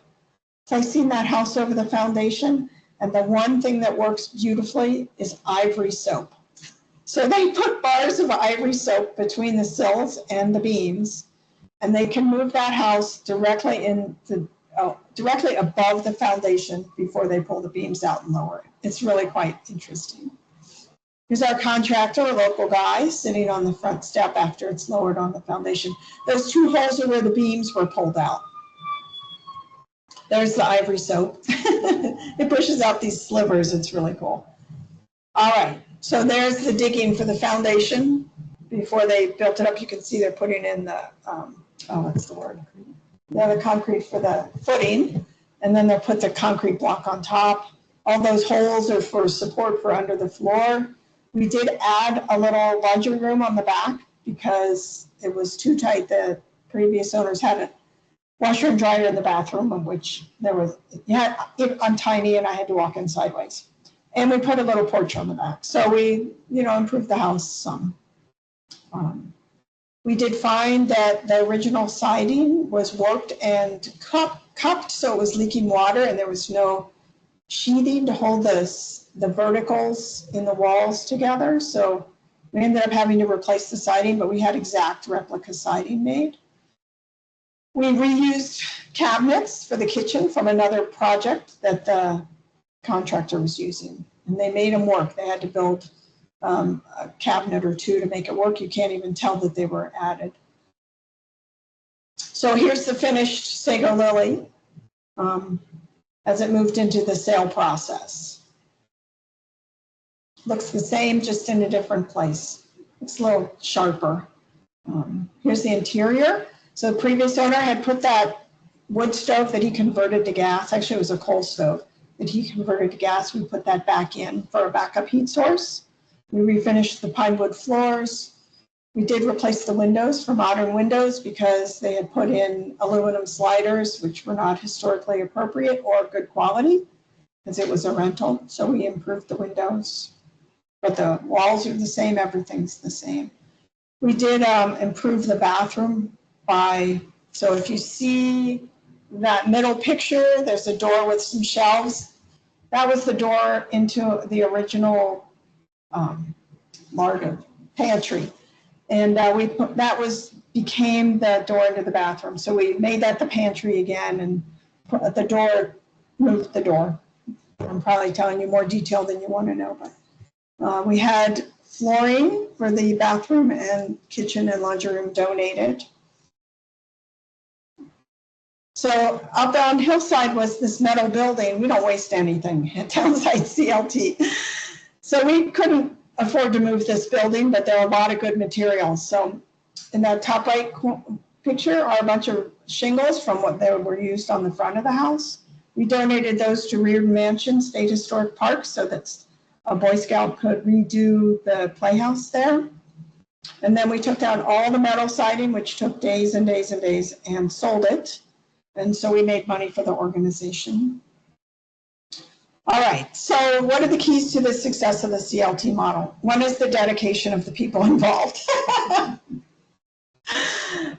placing that house over the foundation. And the one thing that works beautifully is ivory soap. So they put bars of ivory soap between the sills and the beams, and they can move that house directly above the foundation before they pull the beams out and lower it. It's really quite interesting. Here's our contractor, a local guy, sitting on the front step after it's lowered on the foundation. Those 2 holes are where the beams were pulled out. There's the ivory soap. It pushes out these slivers. It's really cool. All right, so there's the digging for the foundation. Before they built it up, you can see they're putting in the, what's the word? The concrete for the footing, and then they'll put the concrete block on top. All those holes are for support for under the floor. We did add a little laundry room on the back because it was too tight. The previous owners had a washer and dryer in the bathroom, of which I'm tiny and I had to walk in sideways. And we put a little porch on the back. So we, improved the house some. We did find that the original siding was warped and cupped, so it was leaking water, and there was no sheathing to hold the verticals in the walls together. So we ended up having to replace the siding, but we had exact replica siding made. We reused cabinets for the kitchen from another project that the contractor was using, and they made them work. They had to build a cabinet or 2 to make it work. You can't even tell that they were added. So here's the finished Sago Lily. as it moved into the sale process. Looks the same, just in a different place. It's a little sharper. Here's the interior. So the previous owner had put that wood stove that he converted to gas. Actually, it was a coal stove that he converted to gas. We put that back in for a backup heat source. We refinished the pine wood floors. We did replace the windows for modern windows because they had put in aluminum sliders, which were not historically appropriate or good quality because it was a rental. So we improved the windows. But the walls are the same, everything's the same. We did improve the bathroom by, so if you see that middle picture, there's a door with some shelves. That was the door into the original larder pantry. And became the door into the bathroom. So we made that the pantry again and put the door, moved the door. I'm probably telling you more detail than you want to know, but we had flooring for the bathroom and kitchen and laundry room donated. So up on Hillside was this metal building. We don't waste anything at Townside CLT. So we couldn't afford to move this building, but there are a lot of good materials. So in that top right picture are a bunch of shingles from what they were used on the front of the house. We donated those to Reardon Mansion State Historic Park so that a Boy Scout could redo the playhouse there. And then we took down all the metal siding, which took days and days and days, and sold it. And so we made money for the organization. All right, so what are the keys to the success of the CLT model? One is the dedication of the people involved.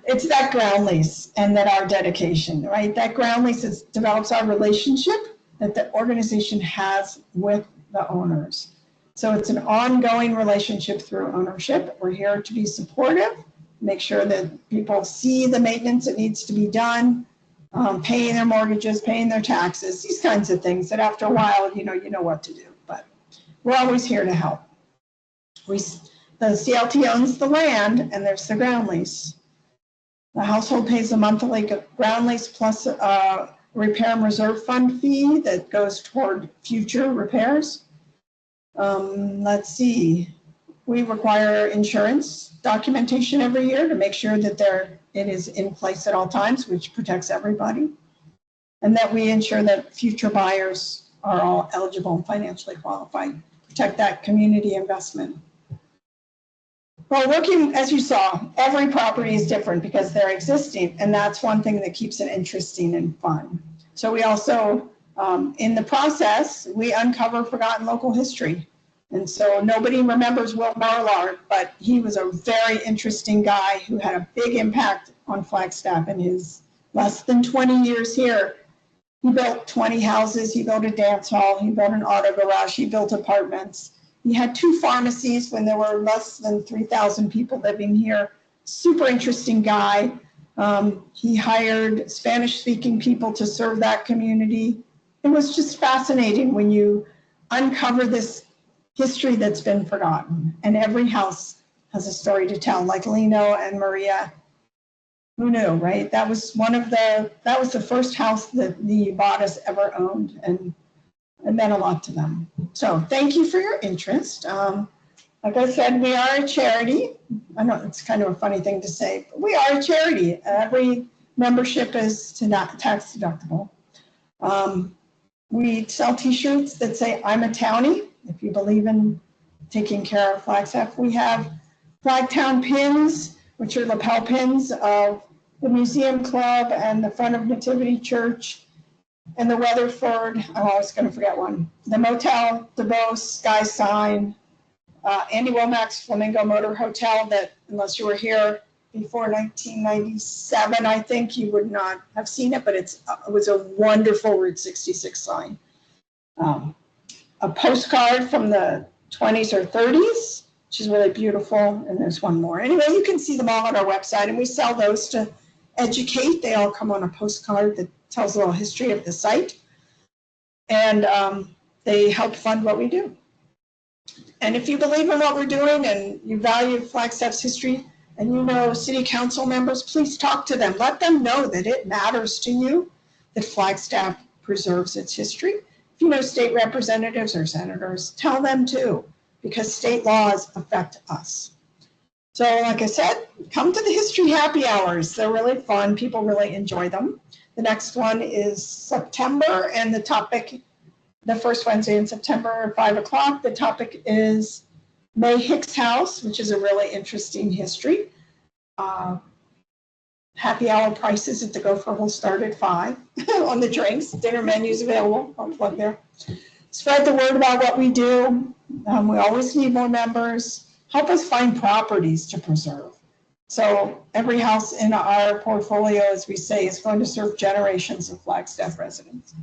It's that ground lease and that our dedication, right? That ground lease develops our relationship that the organization has with the owners. So it's an ongoing relationship through ownership. We're here to be supportive, make sure that people see the maintenance that needs to be done, paying their mortgages, paying their taxes, these kinds of things that after a while, you know what to do, but we're always here to help. The CLT owns the land and there's the ground lease. The household pays a monthly ground lease plus a repair and reserve fund fee that goes toward future repairs. Let's see, we require insurance documentation every year to make sure that it is in place at all times, which protects everybody. And that we ensure that future buyers are all eligible and financially qualified, protect that community investment. Well, working, as you saw, every property is different because they're existing, and that's one thing that keeps it interesting and fun. So we also, in the process, we uncover forgotten local history. And so nobody remembers Will Marlard, but he was a very interesting guy who had a big impact on Flagstaff in his less than 20 years here. He built 20 houses, he built a dance hall, he built an auto garage, he built apartments. He had 2 pharmacies when there were less than 3,000 people living here. Super interesting guy. He hired Spanish-speaking people to serve that community. It was just fascinating when you uncover this history that's been forgotten. And every house has a story to tell, like Lino and Maria. Who knew, right? That was the first house that the Badas ever owned, and it meant a lot to them. So thank you for your interest. Like I said, we are a charity. I know it's kind of a funny thing to say, but we are a charity. Every membership is tax deductible. We sell t-shirts that say, I'm a townie, if you believe in taking care of Flagstaff. We have Flagtown pins, which are lapel pins of the Museum Club and the front of Nativity Church and the Weatherford, I'm always going to forget one, the Motel DeBose Sky Sign, Andy Womack's Flamingo Motor Hotel, that unless you were here before 1997, I think you would not have seen it, but it was a wonderful Route 66 sign. A postcard from the 20s or 30s, which is really beautiful, and there's one more. Anyway, you can see them all on our website, and we sell those to educate. They all come on a postcard that tells a little history of the site, and they help fund what we do. And if you believe in what we're doing and you value Flagstaff's history, and you know city council members, please talk to them. Let them know that it matters to you that Flagstaff preserves its history. If you know state representatives or senators, tell them too, because state laws affect us. So like I said, come to the history happy hours. They're really fun. People really enjoy them. The next one is September, and the topic, the first Wednesday in September at 5 o'clock, the topic is May Hicks House, which is a really interesting history. Happy hour prices at the Gopher will start at 5 on the drinks. Dinner menus available. I'll plug there. Spread the word about what we do. We always need more members. Help us find properties to preserve. So every house in our portfolio, as we say, is going to serve generations of Flagstaff residents.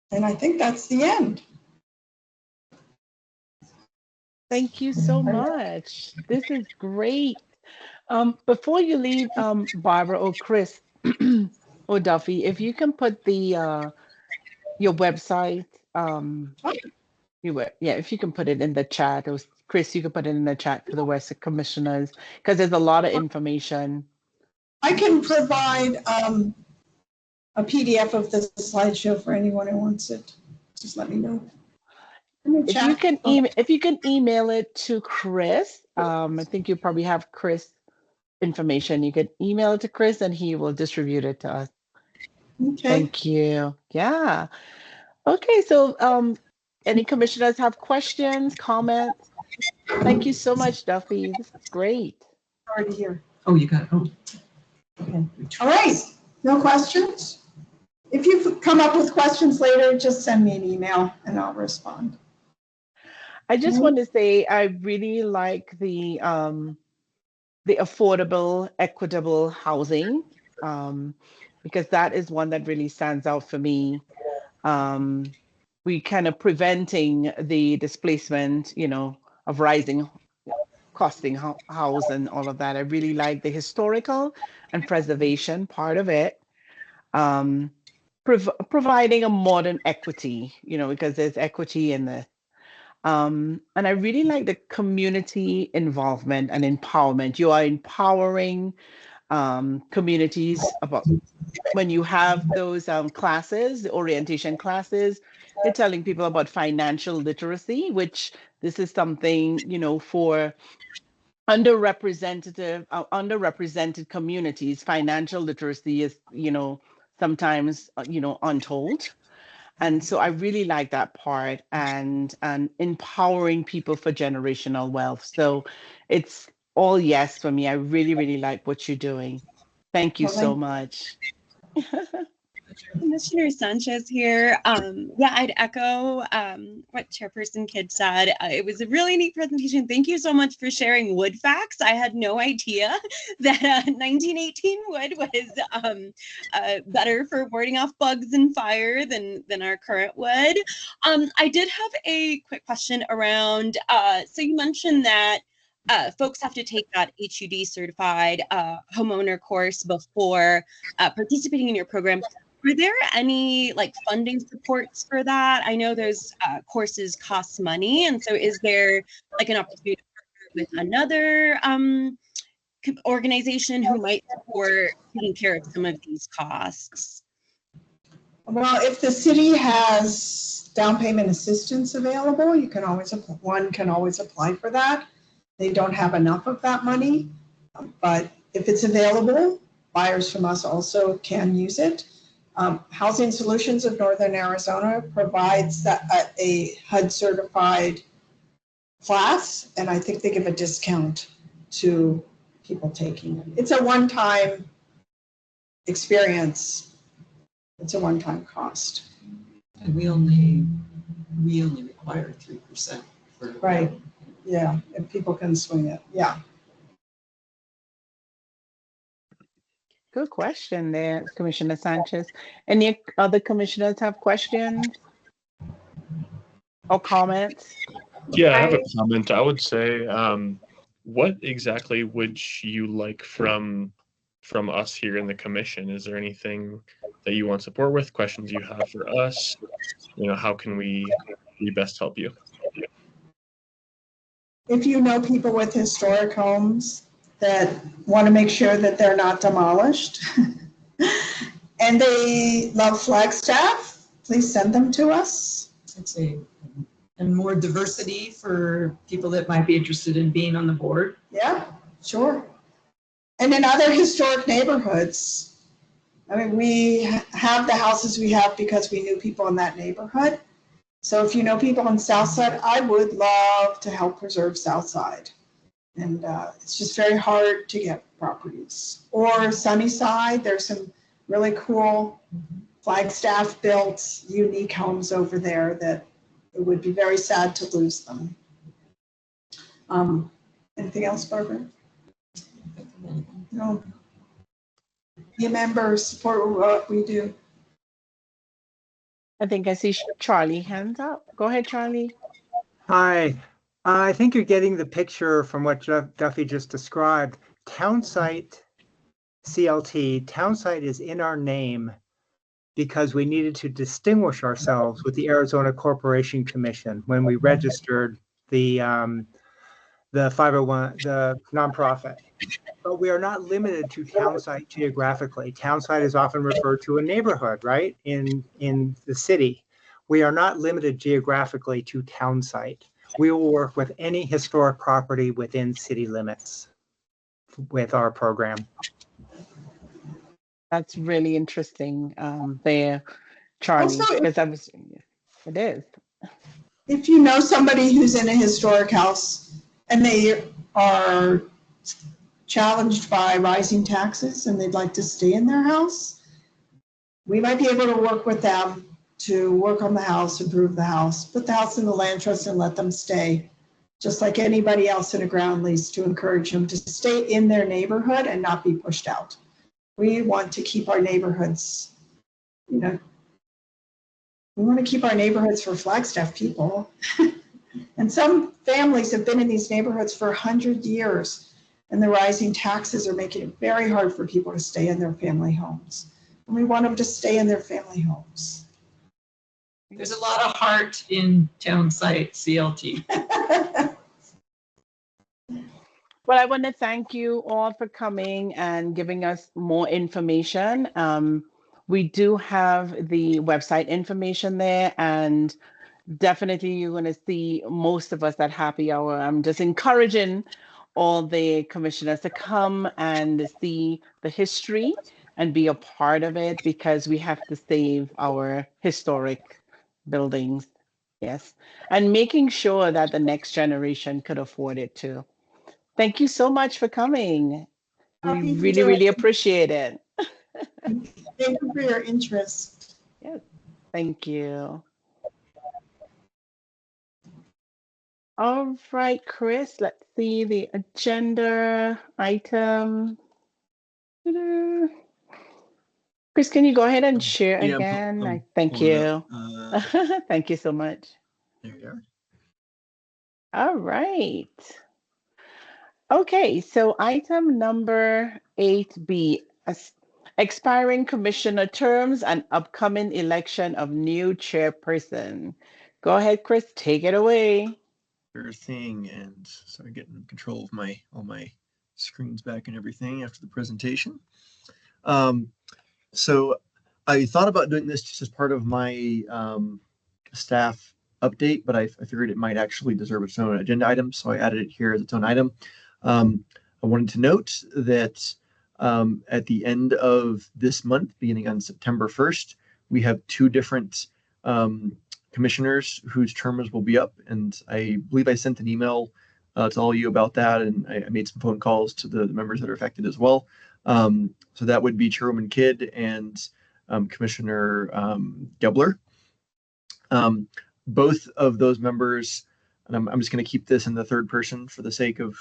And I think that's the end. Thank you so much. This is great. Before you leave, Barbara or Chris or Duffy, if you can put the your website, if you can put it in the chat, or Chris, you can put it in the chat for the West Commissioners, because there's a lot of information. I can provide a PDF of the slideshow for anyone who wants it. Just let me know. If you can email it to Chris, I think you probably have Chris information. You can email it to Chris and he will distribute it to us. Okay. Thank you. Yeah. Okay, so any commissioners have questions, comments? Thank you so much, Duffy. This is great. Already here. Oh, you got it. Oh. Okay. All right. No questions? If you come up with questions later, just send me an email and I'll respond. I just want to say I really like the affordable, equitable housing, because that is one that really stands out for me. We kind of preventing the displacement, of rising costing house and all of that. I really like the historical and preservation part of it. Providing a modern equity, because there's equity in the and I really like the community involvement and empowerment. You are empowering communities about when you have those classes, the orientation classes, you're telling people about financial literacy, which this is something, for underrepresented communities. Financial literacy is, sometimes, untold. And so I really like that part, and empowering people for generational wealth. So it's all yes for me. I really, really like what you're doing. Thank you so much. Commissioner Sanchez here. Yeah, I'd echo what Chairperson Kidd said. It was a really neat presentation. Thank you so much for sharing wood facts. I had no idea that 1918 wood was better for warding off bugs and fire than our current wood. I did have a quick question around, so you mentioned that folks have to take that HUD certified homeowner course before participating in your program. Are there any funding supports for that? I know those courses cost money, and so is there an opportunity to partner with another organization who might support taking care of some of these costs? Well, if the city has down payment assistance available, one can always apply for that. They don't have enough of that money, but if it's available, buyers from us also can use it. Housing Solutions of Northern Arizona provides a HUD certified class, and I think they give a discount to people taking it. It's a one-time experience. It's a one-time cost. And we only require 3%. Right. Yeah, if people can swing it. Yeah. Good question there, Commissioner Sanchez. Any other commissioners have questions or comments? Yeah, I have a comment. I would say, what exactly would you like from us here in the commission? Is there anything that you want support with, questions you have for us? How can we best help you? If you know people with historic homes that want to make sure that they're not demolished, and they love Flagstaff, please send them to us. I'd say, and more diversity for people that might be interested in being on the board. Yeah, sure. And in other historic neighborhoods, I mean, we have the houses we have because we knew people in that neighborhood. So if you know people on Southside, I would love to help preserve Southside. And it's just very hard to get properties. Or Sunnyside, there's some really cool Flagstaff built unique homes over there that it would be very sad to lose them. Anything else, Barbara? No. Your members support what we do. I think I see Charlie hands up. Go ahead, Charlie. Hi. I think you're getting the picture from what Duffy just described. Townsite CLT, Townsite is in our name because we needed to distinguish ourselves with the Arizona Corporation Commission when we registered the 501, the nonprofit. But we are not limited to Townsite geographically. Townsite is often referred to a neighborhood, right, in the city. We are not limited geographically to Townsite. We will work with any historic property within city limits with our program. That's really interesting there, Charlie, Also, because it is. if you know somebody who's in a historic house and they are challenged by rising taxes and they'd like to stay in their house, we might be able to work with them to work on the house, improve the house, put the house in the land trust and let them stay, just like anybody else in a ground lease, to encourage them to stay in their neighborhood and not be pushed out. We want to keep our neighborhoods, you know, we want to keep our neighborhoods for Flagstaff people. And some families have been in these neighborhoods for 100 years, and the rising taxes are making it very hard for people to stay in their family homes. And we want them to stay in their family homes. There's a lot of heart in Townsite CLT. Well, I want to thank you all for coming and giving us more information. We do have the website information there, and definitely you're going to see most of us at happy hour. I'm just encouraging all the commissioners to come and see the history and be a part of it, because we have to save our historic buildings. Yes. And making sure that the next generation could afford it too. Thank you so much for coming. We Happy to really, do really it. appreciate it. Thank you for your interest. Yes. Thank you. All right, Chris, let's see the agenda item. Ta-da. Chris, can you go ahead and share Yeah, again? I'm Thank pulling it you. up. Thank you so much. There you are. All right. Okay, so item number 8B, expiring commissioner terms and upcoming election of new chairperson. Go ahead, Chris, take it away. Sure thing. And so I'm getting control of all my screens back and everything after the presentation. So I thought about doing this just as part of my staff update, but I figured it might actually deserve its own agenda item, so I added it here as its own item. I wanted to note that at the end of this month, beginning on September 1st, we have two different commissioners whose terms will be up, and I believe I sent an email to all of you about that, and I made some phone calls to the members that are affected as well. So that would be Chairwoman Kidd and Commissioner Gebler. Both of those members, and I'm just going to keep this in the third person for the sake of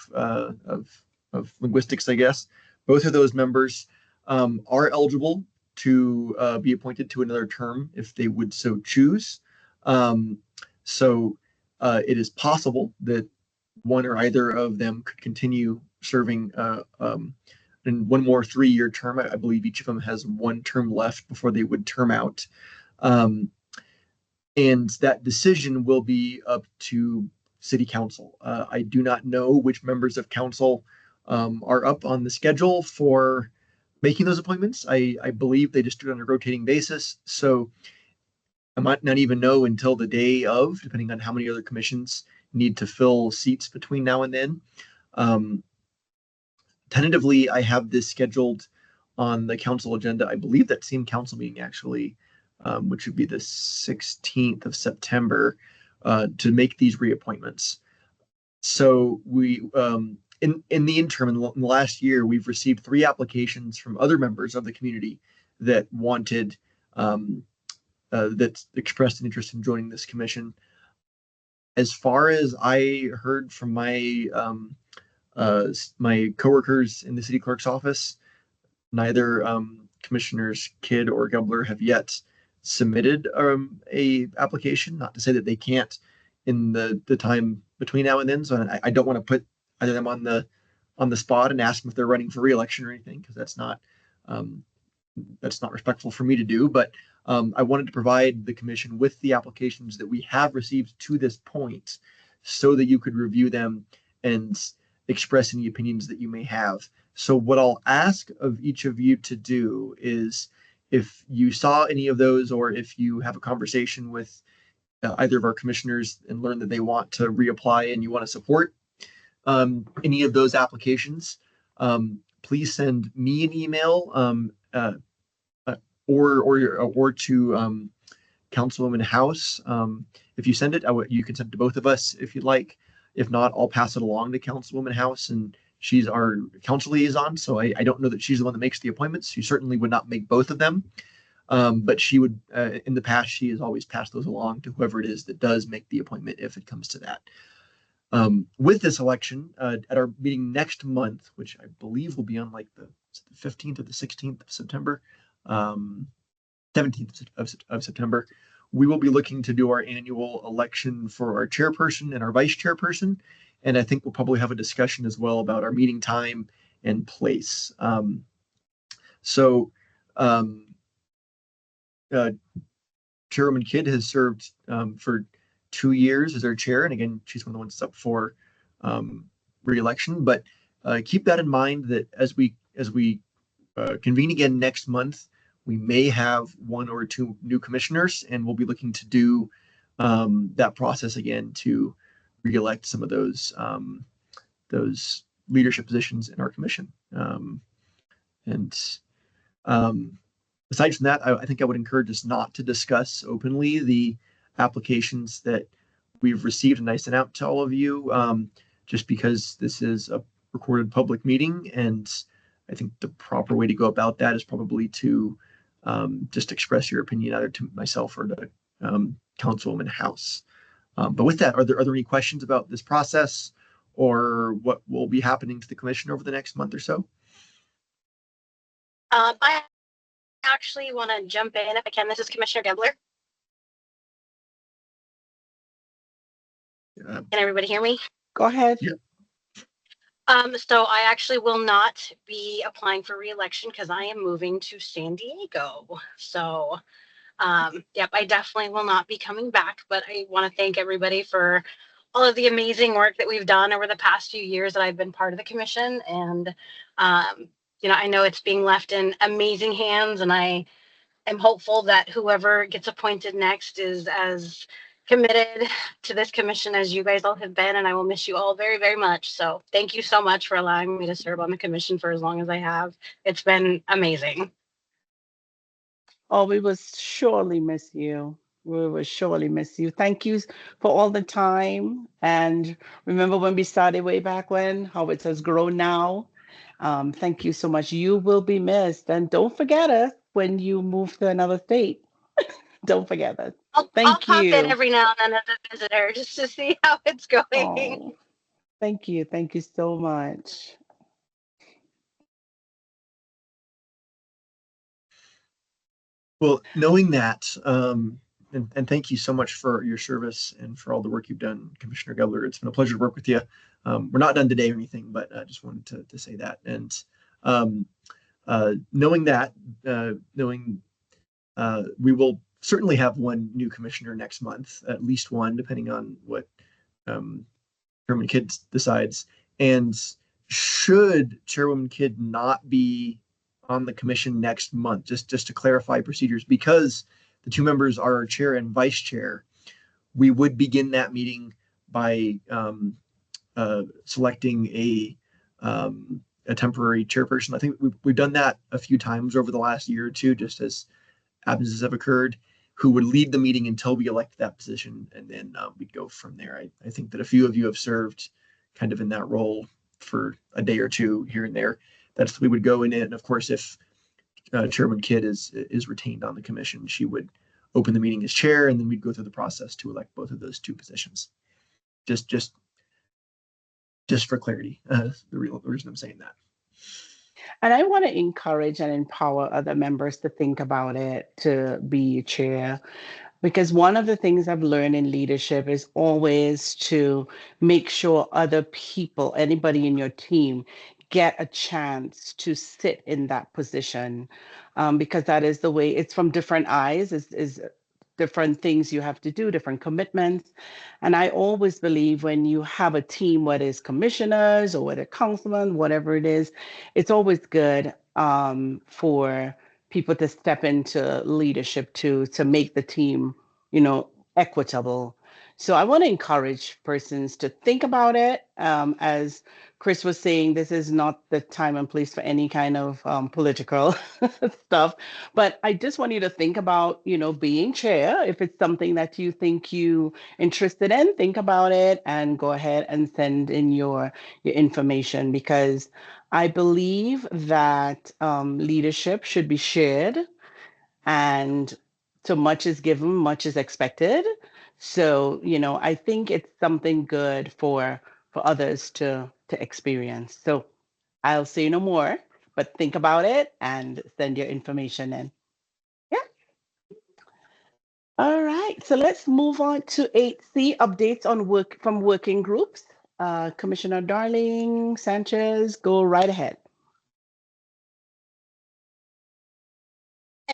linguistics, I guess. Both of those members are eligible to be appointed to another term if they would so choose. So it is possible that one or either of them could continue serving in one more 3-year term. I believe each of them has one term left before they would term out. And that decision will be up to City Council. I do not know which members of council are up on the schedule for making those appointments. I believe they just do it on a rotating basis. So I might not even know until the day of, depending on how many other commissions need to fill seats between now and then. Um, Tentatively, I have this scheduled on the council agenda. I believe that same council meeting actually, which would be the 16th of September, to make these reappointments. So in the interim, in the last year, we've received 3 applications from other members of the community that wanted that expressed an interest in joining this commission. As far as I heard from my coworkers in the city clerk's office, neither Commissioners Kidd or Gebler have yet submitted a application. Not to say that they can't in the time between now and then. So I don't want to put either of them on the spot and ask them if they're running for reelection or anything, because um, that's not respectful for me to do. But I wanted to provide the commission with the applications that we have received to this point, so that you could review them and express any opinions that you may have. So what I'll ask of each of you to do is, if you saw any of those, or if you have a conversation with either of our commissioners and learn that they want to reapply and you want to support any of those applications, please send me an email, or to Councilwoman House. If you send it, you can send it to both of us if you'd like. If not, I'll pass it along to Councilwoman House, and she's our council liaison. So I don't know that she's the one that makes the appointments. She certainly would not make both of them. But she would, in the past, she has always passed those along to whoever it is that does make the appointment, if it comes to that. With this election, at our meeting next month, which I believe will be on like the 15th or the 16th of September, 17th of September, we will be looking to do our annual election for our chairperson and our vice chairperson. And I think we'll probably have a discussion as well about our meeting time and place. So Chairwoman Kidd has served for 2 years as our chair. And again, she's one of the ones that's up for re-election. But keep that in mind, that as we convene again next month, we may have 1 or 2 new commissioners, and we'll be looking to do that process again to re-elect some of those leadership positions in our commission. Aside from that, I think I would encourage us not to discuss openly the applications that we've received and I sent out to all of you, just because this is a recorded public meeting. And I think the proper way to go about that is probably to just express your opinion either to myself or to Councilwoman House. But with that, are there any questions about this process or what will be happening to the commission over the next month or so? I actually want to jump in if I can. This is Commissioner Gebler. Can everybody hear me? Go ahead. Yeah. So I actually will not be applying for re-election because I am moving to San Diego. So, yep, I definitely will not be coming back, but I want to thank everybody for all of the amazing work that we've done over the past few years that I've been part of the commission. And, I know it's being left in amazing hands, and I am hopeful that whoever gets appointed next is as committed to this commission as you guys all have been, and I will miss you all very, very much. So thank you so much for allowing me to serve on the commission for as long as I have. It's been amazing. Oh, we will surely miss you. We will surely miss you. Thank you for all the time. And remember when we started way back when, how it has grown now. Thank you so much. You will be missed. And don't forget us when you move to another state. Don't forget us. I'll Thank pop in you. every now and then as a visitor just to see how it's going. Oh, thank you. Thank you so much. Well, knowing that, and thank you so much for your service and for all the work you've done, Commissioner Gebler. It's been a pleasure to work with you. We're not done today or anything, but I just wanted to say that. And knowing that, we will certainly have 1 new commissioner next month, at least 1, depending on what Chairwoman Kidd decides. And should Chairwoman Kidd not be on the commission next month, just to clarify procedures, because the two members are chair and vice chair. We would begin that meeting by selecting a temporary chairperson. I think we've done that a few times over the last year or two, just as absences have occurred, who would lead the meeting until we elect that position, and then we'd go from there. I think that a few of you have served kind of in that role for a day or two here and there. That's we would go in it. And of course, if Chairman Kidd is retained on the commission, she would open the meeting as chair, and then we'd go through the process to elect both of those two positions. Just for clarity, the reason I'm saying that. And I want to encourage and empower other members to think about it, to be chair, because one of the things I've learned in leadership is always to make sure other people, anybody in your team, get a chance to sit in that position, because that is the way. It's from different eyes, is different things you have to do, different commitments. And I always believe when you have a team, whether it's commissioners or whether councilmen, whatever it is, it's always good for people to step into leadership to make the team, equitable. So I want to encourage persons to think about it. As Chris was saying, this is not the time and place for any kind of political stuff, but I just want you to think about, being chair. If it's something that you think you interested in, think about it and go ahead and send in your information, because I believe that leadership should be shared, and so much is given, much is expected. So, I think it's something good for others to experience. So I'll say no more, but think about it and send your information in. Yeah. All right. So let's move on to 8C, updates on work from working groups. Commissioner Darling Sanchez, go right ahead.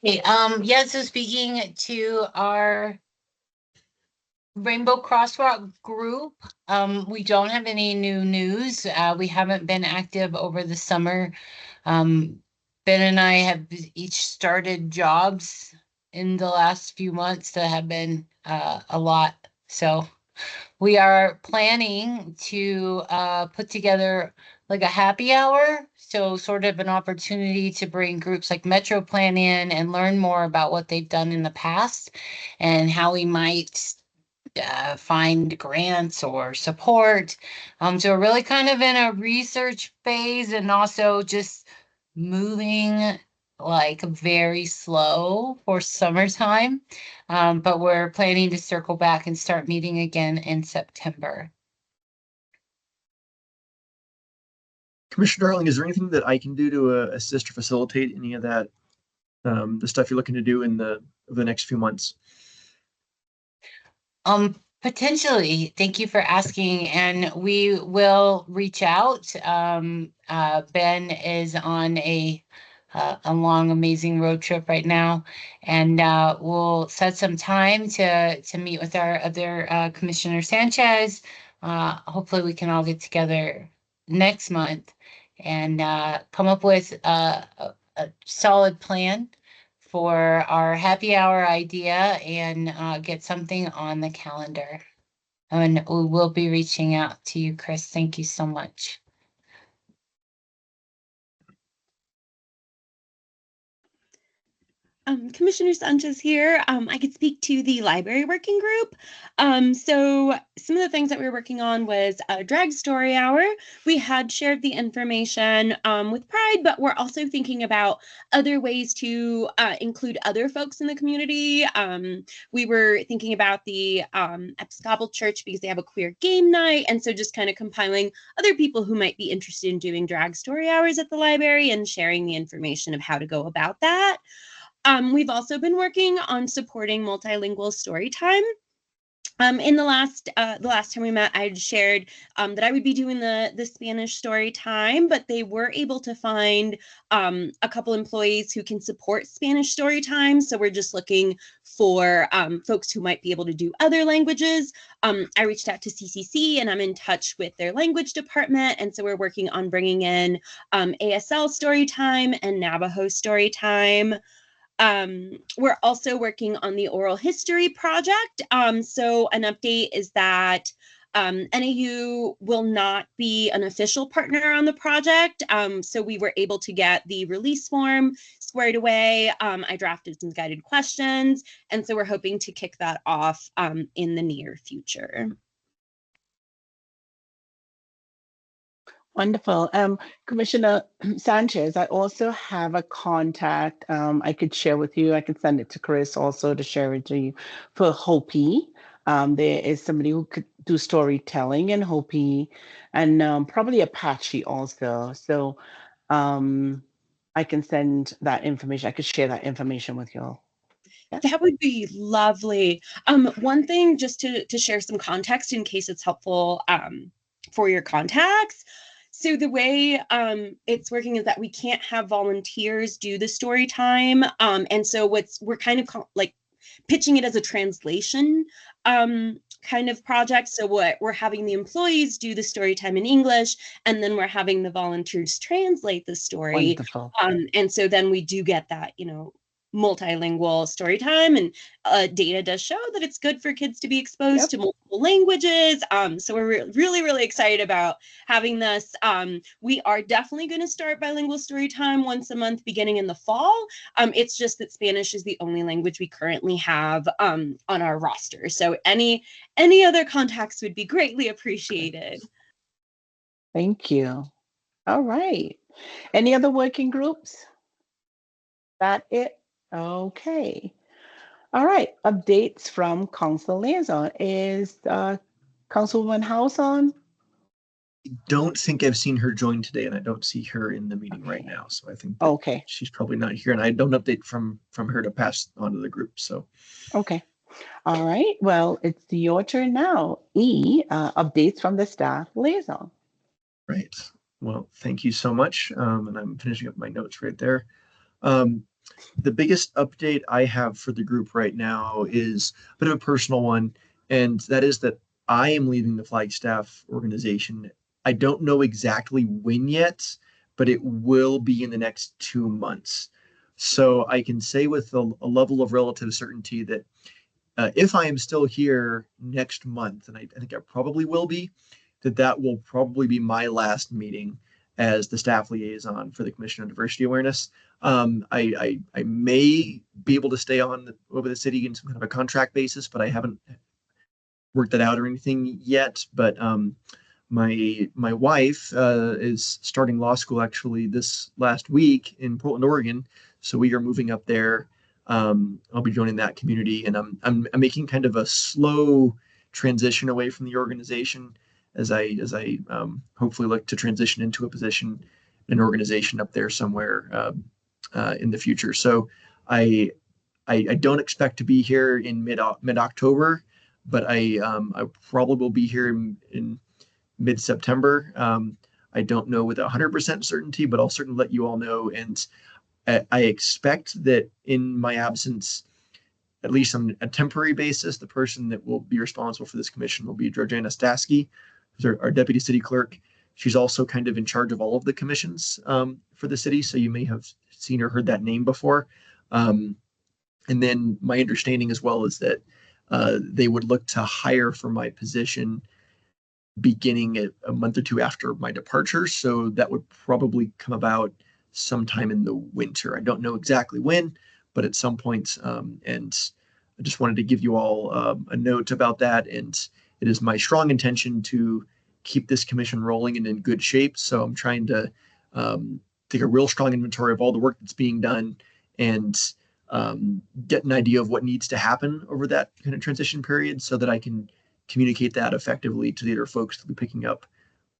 Hey, yeah, so speaking to our Rainbow Crosswalk group, we don't have any new news. We haven't been active over the summer. Ben and I have each started jobs in the last few months that have been a lot. So we are planning to put together like a happy hour. So sort of an opportunity to bring groups like Metro Plan in and learn more about what they've done in the past and how we might find grants or support. So we're really kind of in a research phase and also just moving like very slow for summertime. But we're planning to circle back and start meeting again in September. Commissioner Darling, is there anything that I can do to assist or facilitate any of that, the stuff you're looking to do in the next few months? Potentially. Thank you for asking, and we will reach out. Ben is on a long, amazing road trip right now, and we'll set some time to meet with our other Commissioner Sanchez. Hopefully, we can all get together next month and come up with a solid plan for our happy hour idea and get something on the calendar. And we will be reaching out to you, Chris. Thank you so much. Commissioner Sanchez here. I could speak to the library working group. So some of the things that we were working on was a drag story hour. We had shared the information with Pride, but we're also thinking about other ways to include other folks in the community. We were thinking about the Episcopal Church because they have a queer game night. And so just kind of compiling other people who might be interested in doing drag story hours at the library and sharing the information of how to go about that. We've also been working on supporting multilingual story time. In the last time we met, I had shared that I would be doing the Spanish story time, but they were able to find a couple employees who can support Spanish story time. So we're just looking for folks who might be able to do other languages. I reached out to CCC, and I'm in touch with their language department, and so we're working on bringing in ASL story time and Navajo story time. We're also working on the oral history project. So an update is that NAU will not be an official partner on the project. So we were able to get the release form squared away. I drafted some guided questions, and so we're hoping to kick that off in the near future. Wonderful. Commissioner Sanchez, I also have a contact I could share with you. I could send it to Chris also to share it to you for Hopi. There is somebody who could do storytelling in Hopi and probably Apache also. So I can send that information. I could share that information with you all. That would be lovely. One thing just to share some context in case it's helpful for your contacts. So the way it's working is that we can't have volunteers do the story time. And so we're kind of like pitching it as a translation kind of project. So what we're having the employees do the story time in English, and then we're having the volunteers translate the story. Wonderful. And so then we do get that, multilingual story time, and data does show that it's good for kids to be exposed to multiple languages. So we're really, really excited about having this. We are definitely going to start bilingual story time once a month beginning in the fall. It's just that Spanish is the only language we currently have on our roster. So any other contacts would be greatly appreciated. Thank you. All right. Any other working groups? That it? Okay. All right. Updates from Council Liaison. Is Councilwoman House on? Don't think I've seen her join today, and I don't see her in the meeting right now. So I think okay, she's probably not here, and I don't update from her to pass on to the group. So okay. All right. Well, it's your turn now. Updates from the staff liaison. Right. Well, thank you so much. And I'm finishing up my notes right there. The biggest update I have for the group right now is a bit of a personal one, and that is that I am leaving the Flagstaff organization. I don't know exactly when yet, but it will be in the next 2 months. So I can say with a level of relative certainty that if I am still here next month, and I think I probably will be, that will probably be my last meeting as the staff liaison for the Commission on Diversity Awareness. I may be able to stay on over the city in some kind of a contract basis, but I haven't worked that out or anything yet. But my wife is starting law school actually this last week in Portland, Oregon. So we are moving up there. I'll be joining that community, and I'm making kind of a slow transition away from the organization as I hopefully look to transition into a position, an organization up there somewhere in the future. So I don't expect to be here in mid October, but I probably will be here in mid September. I don't know with 100% certainty, but I'll certainly let you all know. And I expect that in my absence, at least on a temporary basis, the person that will be responsible for this commission will be Georgiana Stasky, who's our deputy city clerk. She's also kind of in charge of all of the commissions for the city, so you may have seen or heard that name before. And then my understanding as well is that they would look to hire for my position beginning a month or two after my departure. So that would probably come about sometime in the winter. I don't know exactly when, but at some point. And I just wanted to give you all a note about that. And it is my strong intention to keep this commission rolling and in good shape. So I'm trying to take a real strong inventory of all the work that's being done and get an idea of what needs to happen over that kind of transition period so that I can communicate that effectively to the other folks that will be picking up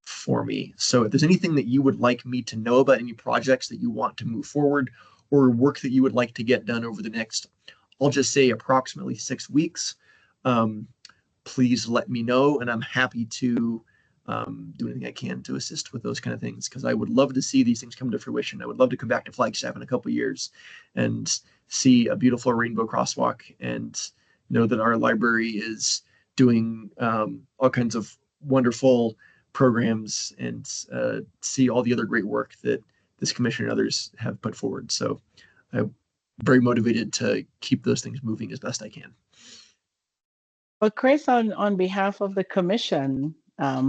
for me. So if there's anything that you would like me to know about, any projects that you want to move forward or work that you would like to get done over the next, I'll just say approximately 6 weeks, please let me know, and I'm happy to do anything I can to assist with those kind of things, because I would love to see these things come to fruition. I would love to come back to Flagstaff in a couple of years and see a beautiful rainbow crosswalk, and know that our library is doing all kinds of wonderful programs, and see all the other great work that this commission and others have put forward. So I'm very motivated to keep those things moving as best I can. Well, Chris, on behalf of the commission,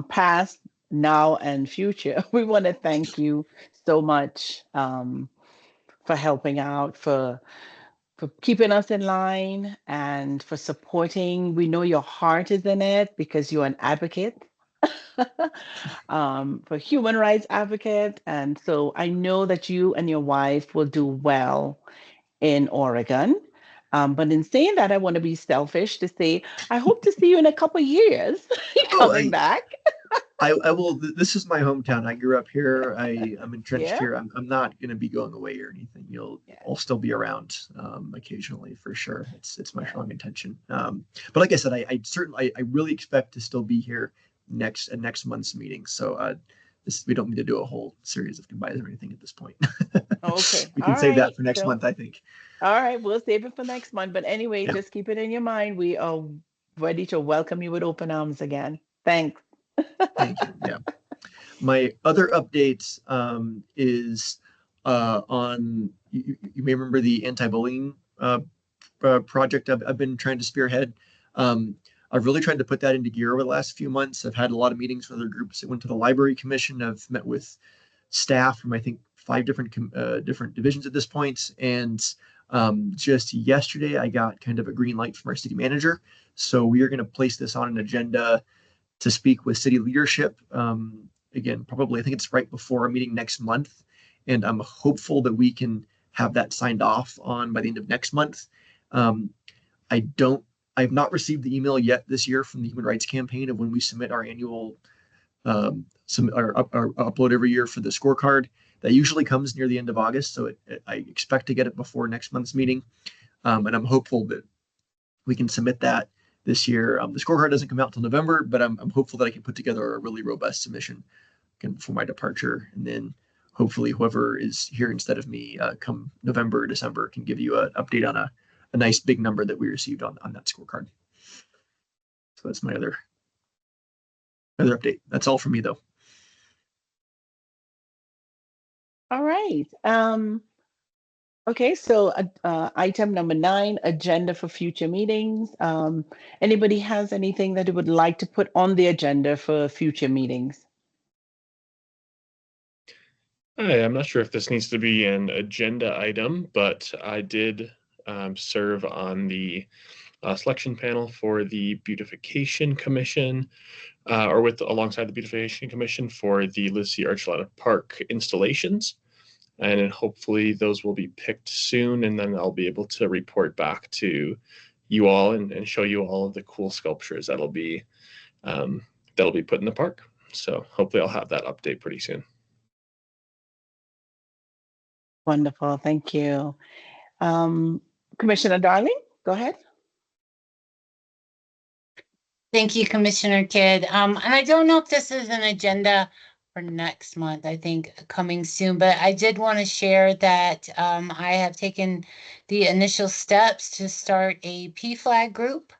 past, now, and future, we want to thank you so much for helping out, for keeping us in line, and for supporting. We know your heart is in it because you're an advocate, for human rights advocate. And so I know that you and your wife will do well in Oregon. But in saying that, I want to be selfish to say, I hope to see you in a couple of years coming back. I will. This is my hometown. I grew up here. I'm entrenched Yeah. here. I'm not going to be going away or anything. I'll still be around occasionally for sure. It's my strong intention. But like I said, I certainly I really expect to still be here next month's meeting. So we don't need to do a whole series of goodbyes or anything at this point. Okay. We can All save that right. for next So, month, I think. all right, we'll save it for next month. But anyway, Yeah. just keep it in your mind. We are ready to welcome you with open arms again. Thanks. Thank you. Yeah. My other update is on, you may remember the anti-bullying project I've been trying to spearhead. I've really tried to put that into gear over the last few months. I've had a lot of meetings with other groups. I went to the Library Commission. I've met with staff from, I think, 5 different divisions at this point. And just yesterday, I got kind of a green light from our city manager. So we are going to place this on an agenda to speak with city leadership. Again, probably, I think it's right before our meeting next month. And I'm hopeful that we can have that signed off on by the end of next month. I've not received the email yet this year from the Human Rights Campaign of when we submit our annual our upload every year for the scorecard. That usually comes near the end of August, so I expect to get it before next month's meeting, and I'm hopeful that we can submit that this year. The scorecard doesn't come out till November, but I'm hopeful that I can put together a really robust submission for my departure, and then hopefully whoever is here instead of me come November or December can give you an update on a nice big number that we received on that scorecard. So that's my other update. That's all for me, though. All right. Okay, so item number 9, agenda for future meetings. Anybody has anything that they would like to put on the agenda for future meetings? I'm not sure if this needs to be an agenda item, but I did serve on the selection panel for the Beautification Commission, or alongside the Beautification Commission for the Liz C. Archuleta Park installations. And then hopefully those will be picked soon, and then I'll be able to report back to you all and show you all of the cool sculptures that'll be put in the park. So hopefully I'll have that update pretty soon. Wonderful, thank you. Commissioner Darling, go ahead. Thank you, Commissioner Kidd. And I don't know if this is an agenda for next month, I think coming soon, but I did want to share that I have taken the initial steps to start a PFLAG group,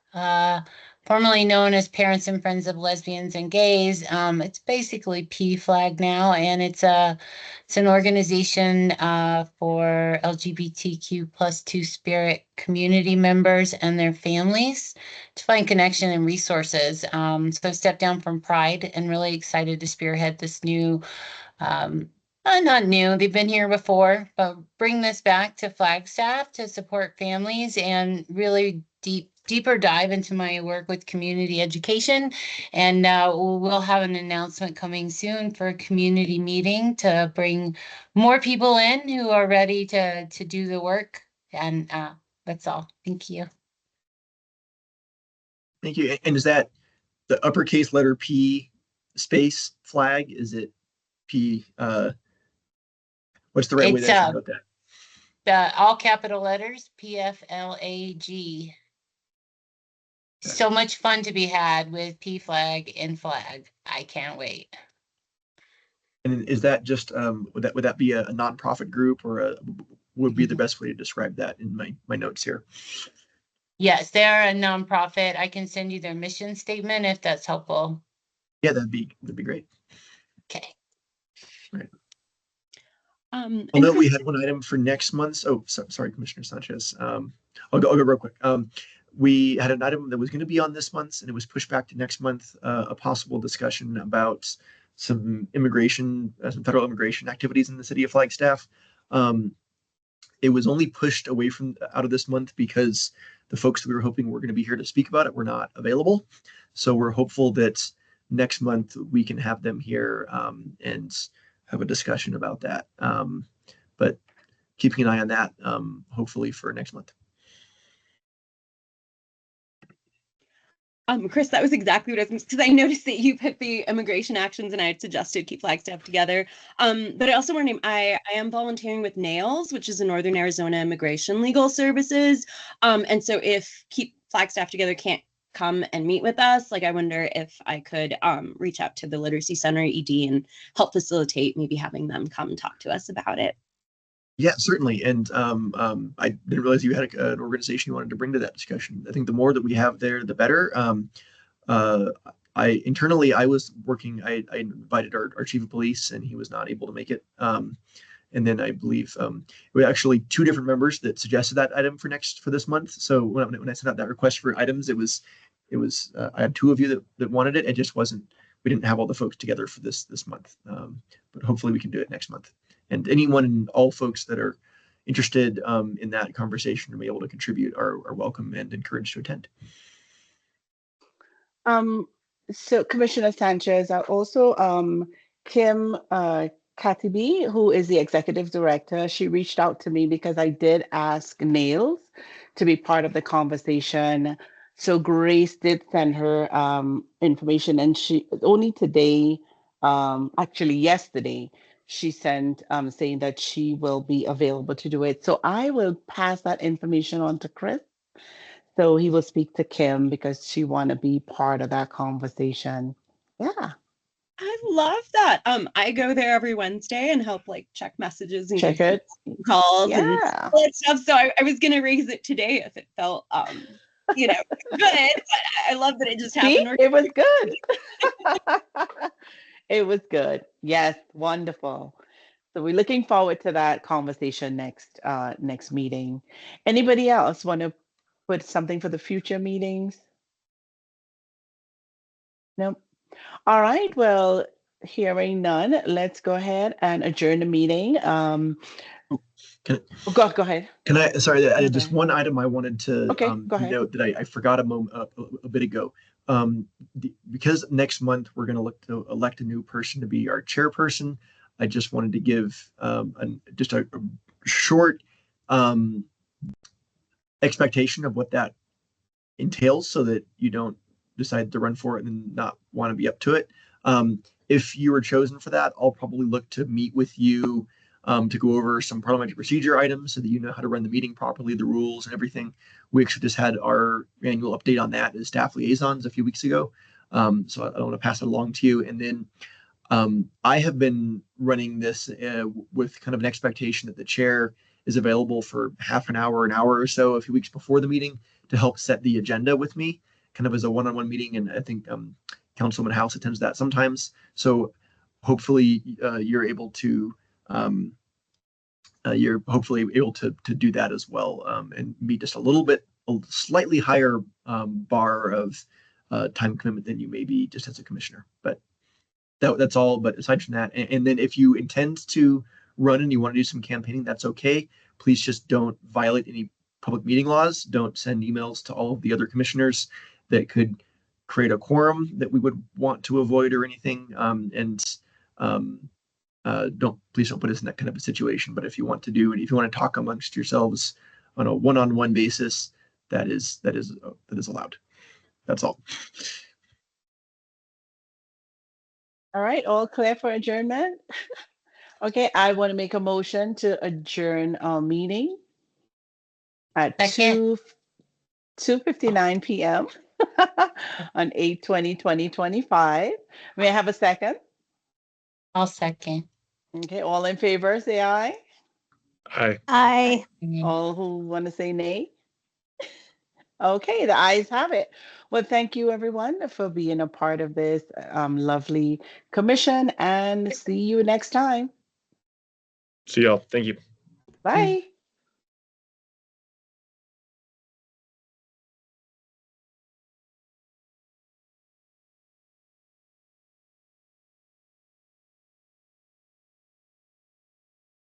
formerly known as Parents and Friends of Lesbians and Gays. It's basically PFLAG now, and it's an organization for LGBTQ plus Two-Spirit community members and their families to find connection and resources. So I stepped down from Pride and really excited to spearhead this new, not new, they've been here before, but bring this back to Flagstaff to support families and really deeper dive into my work with community education. And we'll have an announcement coming soon for a community meeting to bring more people in who are ready to do the work. And that's all. Thank you. Thank you. And is that the uppercase letter P space flag? Is it P? What's the right way to think about that? The all capital letters, PFLAG. So much fun to be had with PFLAG and Flag. I can't wait. And is that just would that be a nonprofit group, or would be the best way to describe that in my notes here? Yes, they are a nonprofit. I can send you their mission statement if that's helpful. Yeah, that'd be great. Okay. Right. And Although we Chris, had one item for next month. Oh, sorry, Commissioner Sanchez. I'll go real quick. We had an item that was going to be on this month, and it was pushed back to next month. A possible discussion about some some federal immigration activities in the city of Flagstaff. It was only pushed away from out of this month because the folks that we were hoping were going to be here to speak about it were not available. So we're hopeful that next month we can have them here and have a discussion about that. But keeping an eye on that, hopefully for next month. Chris, that was exactly what I was, because I noticed that you put the immigration actions and I had suggested keep Flagstaff together. But I also want to, I am volunteering with NAILS, which is the Northern Arizona Immigration Legal Services. And so if keep Flagstaff together can't come and meet with us, like I wonder if I could reach out to the Literacy Center ED and help facilitate maybe having them come talk to us about it. Yeah, certainly. And I didn't realize you had an organization you wanted to bring to that discussion. I think the more that we have there, the better. Internally, I was working, I invited our chief of police and he was not able to make it. And then I believe we had actually two different members that suggested that item for this month. So when I sent out that request for items, it was I had two of you that wanted it. It just wasn't, we didn't have all the folks together for this month. But hopefully we can do it next month. And anyone and all folks that are interested in that conversation or be able to contribute are welcome and encouraged to attend. So Commissioner Sanchez, also Kim Katibi, who is the executive director, she reached out to me because I did ask Nails to be part of the conversation. So Grace did send her information, and she only today, actually yesterday, she sent saying that she will be available to do it. So I will pass that information on to Chris. So he will speak to Kim because she want to be part of that conversation. Yeah. I love that. I go there every Wednesday and help like check messages and Check give it. calls and Yeah. all that stuff. So I was gonna raise it today if it felt good. But I love that it just See, happened. it was good. It was good. Yes, wonderful. So we're looking forward to that conversation next meeting. Anybody else want to put something for the future meetings? Nope. All right. Well, hearing none, let's go ahead and adjourn the meeting. Go ahead. Can I, sorry, I had just Okay. one item I wanted to Okay, go ahead. note that I forgot a bit ago. Because next month we're going to look to elect a new person to be our chairperson, I just wanted to give just a short expectation of what that entails so that you don't decide to run for it and not want to be up to it. If you are chosen for that, I'll probably look to meet with you to go over some parliamentary procedure items so that you know how to run the meeting properly, the rules and everything. We actually just had our annual update on that as staff liaisons a few weeks ago. So I want to pass it along to you. And then I have been running this with kind of an expectation that the chair is available for half an hour or so a few weeks before the meeting to help set the agenda with me, kind of as a one-on-one meeting. And I think Councilman House attends that sometimes. So hopefully you're able to do that as well and meet just a slightly higher bar of time commitment than you may be just as a commissioner. But that's all. But aside from that, and then if you intend to run and you want to do some campaigning, that's okay. Please just don't violate any public meeting laws. Don't send emails to all of the other commissioners that could create a quorum that we would want to avoid or anything. Please don't put us in that kind of a situation. But if you want to talk amongst yourselves on a one-on-one basis, that is allowed. That's all. All right, all clear for adjournment? Okay, I want to make a motion to adjourn our meeting at 2:59 p.m. on 8/20/2025. May I have a second? I'll second. Okay, all in favor, say aye. Hi. Aye. All who want to say nay? Okay, the ayes have it. Well, thank you everyone for being a part of this lovely commission, and see you next time. See y'all. Thank you. Bye.